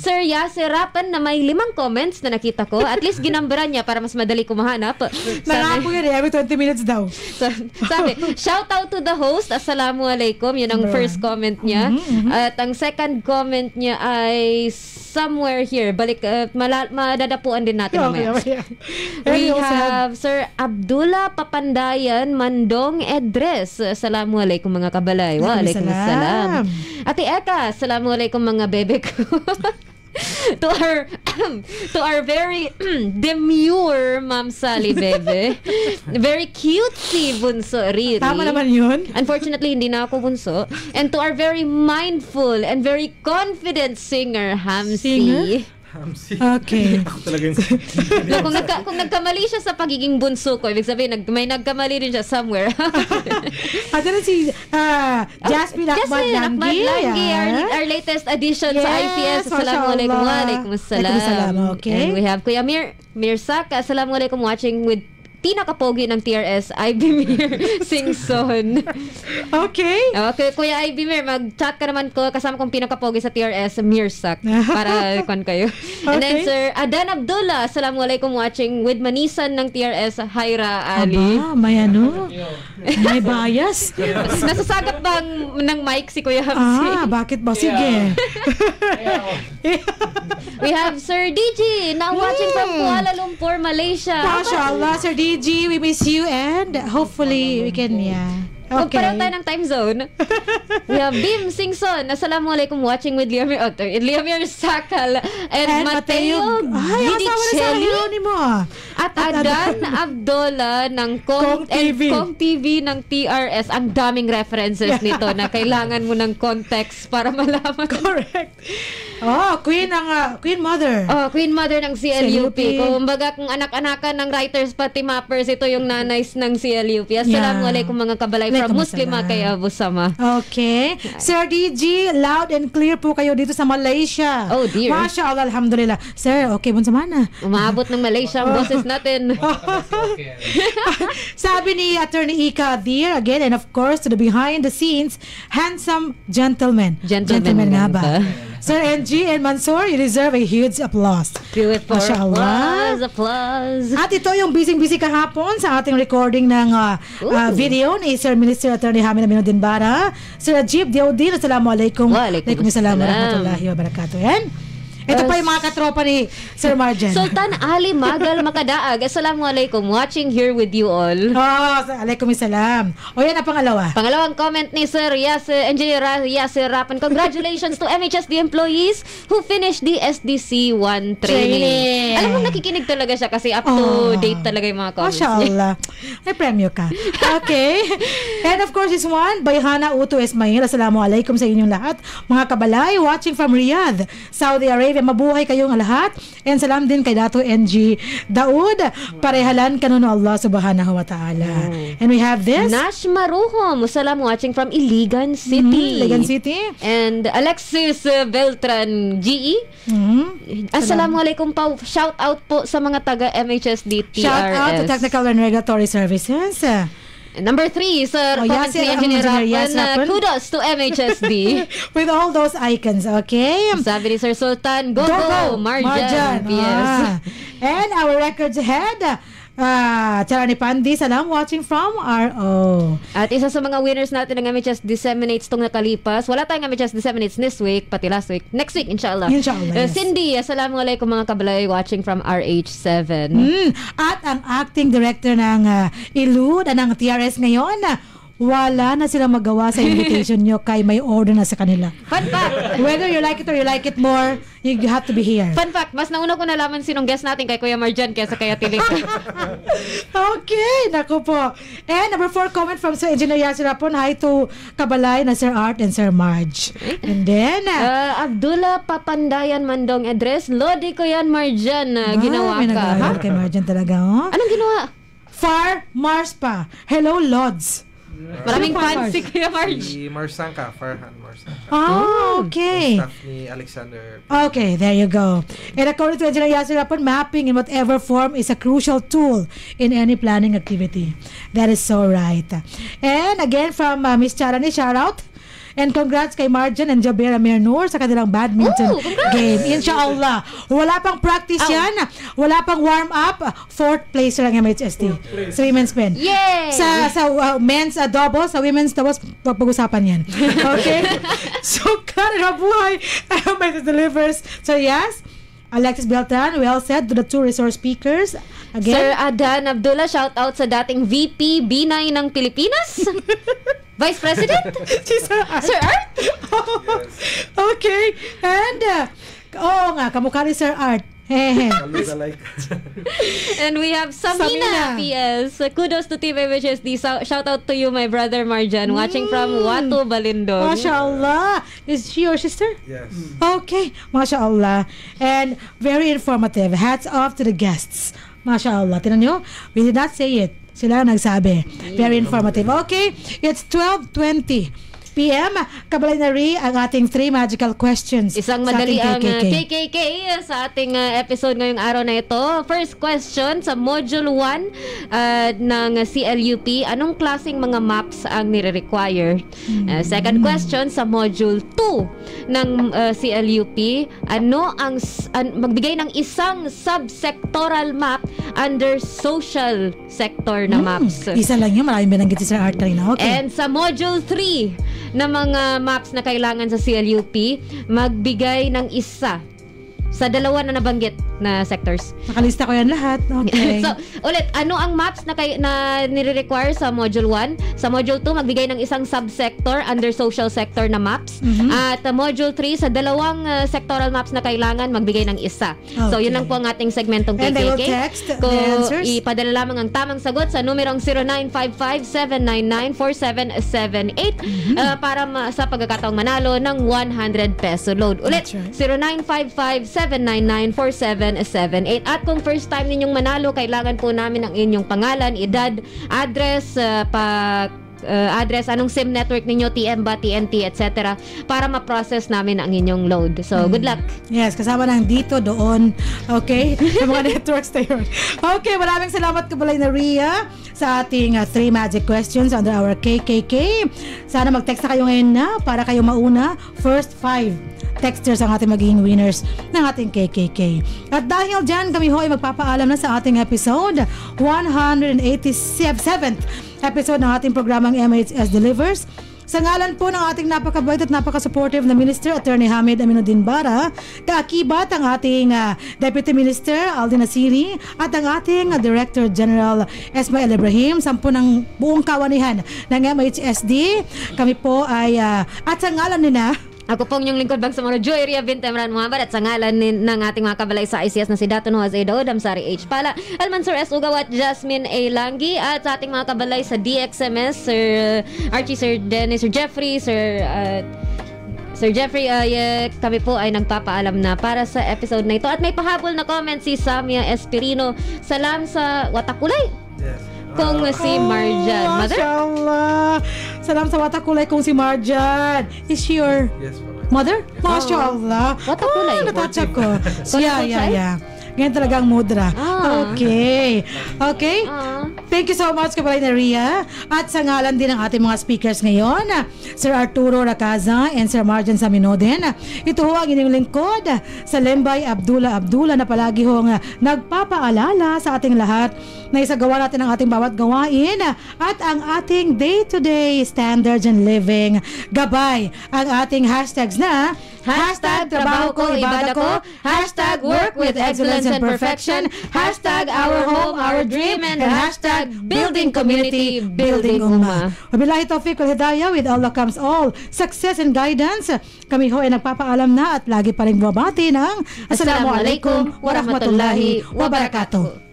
Sir Yasser Rapan na may 5 comments na nakita ko. At least ginambaran niya para mas madali ko mahanap. Nakapo yun every 20 minutes daw. Sabi, shout out to the host. Assalamualaikum. Yun ang first comment niya. At ang second comment niya ay somewhere here. Balik, madadapuan din natin mamaya. We have Sir Abdullah Papandayan Mandong Edres. Assalamualaikum mga kabalay. Waalaikumsalam. Ate Eka, assalamualaikum mga bebe ko. to our very demure Ma'am Sally bebe. Very cutesy bunso Riri. Tama naman yun. Unfortunately, hindi na ako bunso. And to our very mindful and very confident singer, Hamsi. Okay. Kung nagkamali siya sa pagiging bunso ko, ibig sabihin, may nagkamali rin siya somewhere. At then si Jasmine Ahmad Langgi, our latest addition sa IPS. Assalamualaikum. Waalaikumsalam. Okay. And we have Kuya Mirsaka. Assalamualaikum, watching with pinakapogi ng TRS, Ibimir Singson. Okay. Okay, Kuya Ibimir, mag-chat ka naman ko kasama kong pinakapogi sa TRS, Mirsak, para kon kayo. And then Sir Adan Abdullah, assalamualaikum, watching with Manisan ng TRS, Haira Ali. Aba, may ano? May bias? Nasasagap bang ng mic si Kuya Hamsi? Bakit ba? Sige. We have Sir DG, now watching from Kuala Lumpur, Malaysia. MashaAllah, Sir DG, we miss you and hopefully we can, okay. Pareho tayo ng time zone. We have Bim Singson. Assalamualaikum, watching with Liamir Sakal and Mateo Gidicelli at Adan Abdullah ng Kong TV ng TRS. Ang daming references nito na kailangan mo ng context para malaman. Correct. Queen Mother. Queen Mother ng CLUP. Kumbaga, kung anak-anakan ng writers pati mappers, ito yung nanays ng CLUP. Assalamualaikum mga kabalay from Muslima kay Abu Sama. Okay. Sir DG, loud and clear po kayo dito sa Malaysia. Oh dear. MashaAllah, alhamdulillah. Sir, okay, bunsa mana? Umaabot ng Malaysia ang boses natin. Sabi ni Attorney Ika Adir, again, and of course, to the behind the scenes, handsome gentleman. Gentleman nga ba? Sir NG and Mansour, you deserve a huge applause. Applause. At ito yung busy-busy kahapon sa ating recording ng video ni Sir Minister Attorney Hamid Aminuddin Bara. Sir Ajib Diaudin, Assalamualaikum. Waalaikumsalam warahmatullahi wabarakatuh. And ito pa yung mga katropa ni Sir Marjan. Sultan Ali Magal Makadaag. Assalamualaikum. Watching here with you all. Alaikumsalam. O yan ang pangalawa. Pangalawang comment ni Sir Engineer Yasir Rapan. Congratulations to MHSD employees who finished the SDC 1 training. Alam mo, nakikinig talaga siya kasi up to date talaga yung mga comments. Mashallah. May premyo ka. Okay. And of course, this one by Hana Uto Ismail. Assalamualaikum sa inyong lahat. Mga kabalay, watching from Riyadh, Saudi Arabia. Mabuhay kayong lahat. And salam din kay Dato NG Daud. Parehalan kanuno Allah subhanahu wa ta'ala. And we have this. Nash Maruhom. Salam watching from Iligan City. Iligan City. And Alexis Beltran GE. Assalamualaikum po. Shout out po sa mga taga MHSD TRS. Shout out to Technical and Regulatory Services. Number 3, Sir Engineer Rapan. Kudos to MHSD. With all those icons, okay? Sabi ni Sir Sultan, go, Marjan. Yes. And our records head, Charani Pandi, salam, watching from RO. At isa sa mga winners natin ng MHS Disseminates tong nakalipas. Wala tayong MHS Disseminates this week, pati last week. Next week, inshallah. Yes. Cindy, assalamualaikum mga kabalay, watching from RH7. At ang acting director ng ILU ng TRS ngayon, wala na silang magawa sa invitation nyo kay may order na sa kanila. Fun fact. Whether you like it or you like it more, you have to be here. Fun fact, mas nauna ko nalaman sinong guest natin kay Kuya Marjan kaysa kay Atilik. Okay, naku po. And number 4 comment from Sir Engineer Yasir Rapon. Hi to Kabalay na Sir Art and Sir Marge. And then Abdullah Papandayan Mandong address. Lodi ko yan Marjan. Ginawa ka. Kay Marjan talaga, oh. Anong ginawa? Far Mars pa. Hello, Lods. Maraming fancy Kuya Marge. Si Marsanka, Farhan Marsanka. Okay. Staff ni Alexander. Okay, there you go. And according to Engineer Yasir Rapon, mapping in whatever form is a crucial tool in any planning activity. That is so right. And again from Miss Charani, shout out. And congrats kay Marjan and Jaber Amir Noor sa kanilang badminton game. Inshallah. Wala pang practice yan. Wala pang warm up. 4th place lang MHSD. Sa women's pen. Yay! Sa men's doubles, sa women's doubles, pag-usapan yan. Okay? So, Karen Mabuhay, MHS delivers. So, yes. Alexis Beltran, well said to the 2 resource speakers. Again. Sir Adan Abdullah, shout out sa dating VP B9 ng Pilipinas. Vice President? Si Sir Art. Sir Art? Okay. And, kamukha ni Sir Art. And we have Samina PS. Kudos to Team MHSD. Shout out to you, my brother Marjan, watching from Watu, Balindog. MashaAllah. Is she your sister? Yes. Okay. MashaAllah. And very informative. Hats off to the guests. MashaAllah. Tinan nyo? We did not say it. Sila nagsabi. Very informative. Okay. It's 12:20 p.m. Kabalay na rin ang ating 3 magical questions. Isang madali ang KKK sa ating episode ngayong araw na ito. First question sa Module 1 ng CLUP. Anong klaseng mga maps ang nire-require? Second question sa Module 2 ng CLUP. Ano ang magbigay ng isang subsectoral map under social sector na maps? Isa lang yun. Maraming binanggit si Sir Art kanina. Okay. And sa Module 3 na mga maps na kailangan sa CLUP, magbigay ng isa sa 2 na nabanggit na sectors. Nakalista ko yan lahat. Okay. So, ulit, ano ang maps na nire-require sa Module 1? Sa Module 2, magbigay ng isang subsector under social sector na maps. At Module 3, sa 2 sectoral maps na kailangan, magbigay ng isa. Okay. So, yun lang po ang ating segmentong KKK. And they will text the answers. Ipadala lamang ang tamang sagot sa numerong 0955-799-4778 para sa pagkakataong manalo ng 100 peso load. Ulit, right. 0955-799-4778. At kung first time ninyong manalo, kailangan po namin ang inyong pangalan, edad, address, address, anong SIM network ninyo, TM ba, TNT, etc. para ma-process namin ang inyong load. So, good luck. Yes, kasama ng dito, doon. Okay? Sa mga networks na yun. Okay, maraming salamat Kabalay na Ria sa ating 3 magic questions under our KKK. Sana mag-text na kayo ngayon na para kayo mauna. First 5 texters ang ating magiging winners ng ating KKK. At dahil dyan, kami ho ay magpapaalam na sa ating episode 187th episode ng ating programang MHS Delivers. Sa ngalan po ng ating napakabait at napaka-supportive na Minister Attorney Hamid Aminuddin Bara, kaakibat ang ating Deputy Minister Aldin Nasiri at ang ating Director General Esmael Ibrahim, sampu ng buong kawanihan ng MHSD. Kami po ay at sa ngalan nila, ako pong yung lingkod Bangsamoro, Joy Ria Bintemran Muhammad, at sa ngalan ng ating mga kabalay sa ICS na si Dato Noaz A. Daud, Damsari H. Pala, Almansur S. Ugawat, Jasmine A. Langgi, at sa ating mga kabalay sa DXMS, Sir Archie, Sir Dennis, Sir Jeffrey, Sir Jeffrey, kami po ay nagpapaalam na para sa episode na ito. At may pahabol na comment si Samia Espirino. Salam sa Watakulay. Yes. Kung si Marjan. Mother? Mashallah. Salam sa Watakulay kung si Marjan. Is she your mother? Mashallah. Watakulay. Natouch ko. Yeah. Ganyan talaga ang mudra. Okay. Thank you so much, Kabalay na Ria. At sa ngalan din ng ating mga speakers ngayon, Sir Arturo Racaza and Sir Marjan Saminodin. Ito ho ang inyong lingkod sa Lembay Abdullah na palagi hong nagpapaalala sa ating lahat na isagawa natin ang ating bawat gawain at ang ating day-to-day standards and living. Gabay ang ating hashtags na #trabaho ko, ibada ko, #work with excellence and perfection, #our home, our dream, and #building community, building ummah. Wabillahi taufiq wal hidayah, with Allah comes all success and guidance. Kami ho ay nagpapaalam na at lagi pa rin bumabati ng Assalamualaikum warahmatullahi wabarakatuh.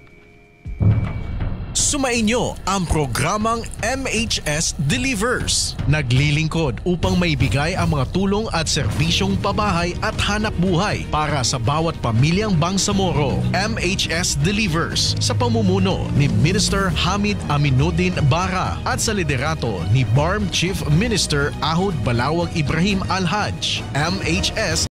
Sumainyo ang programang MHS Delivers. Naglilingkod upang maibigay ang mga tulong at serbisyong pabahay at hanap buhay para sa bawat pamilyang Bangsamoro. MHS Delivers sa pamumuno ni Minister Hamid Aminuddin Bara at sa liderato ni BARM Chief Minister Ahod Balawag Ibrahim Al-Haj. MHS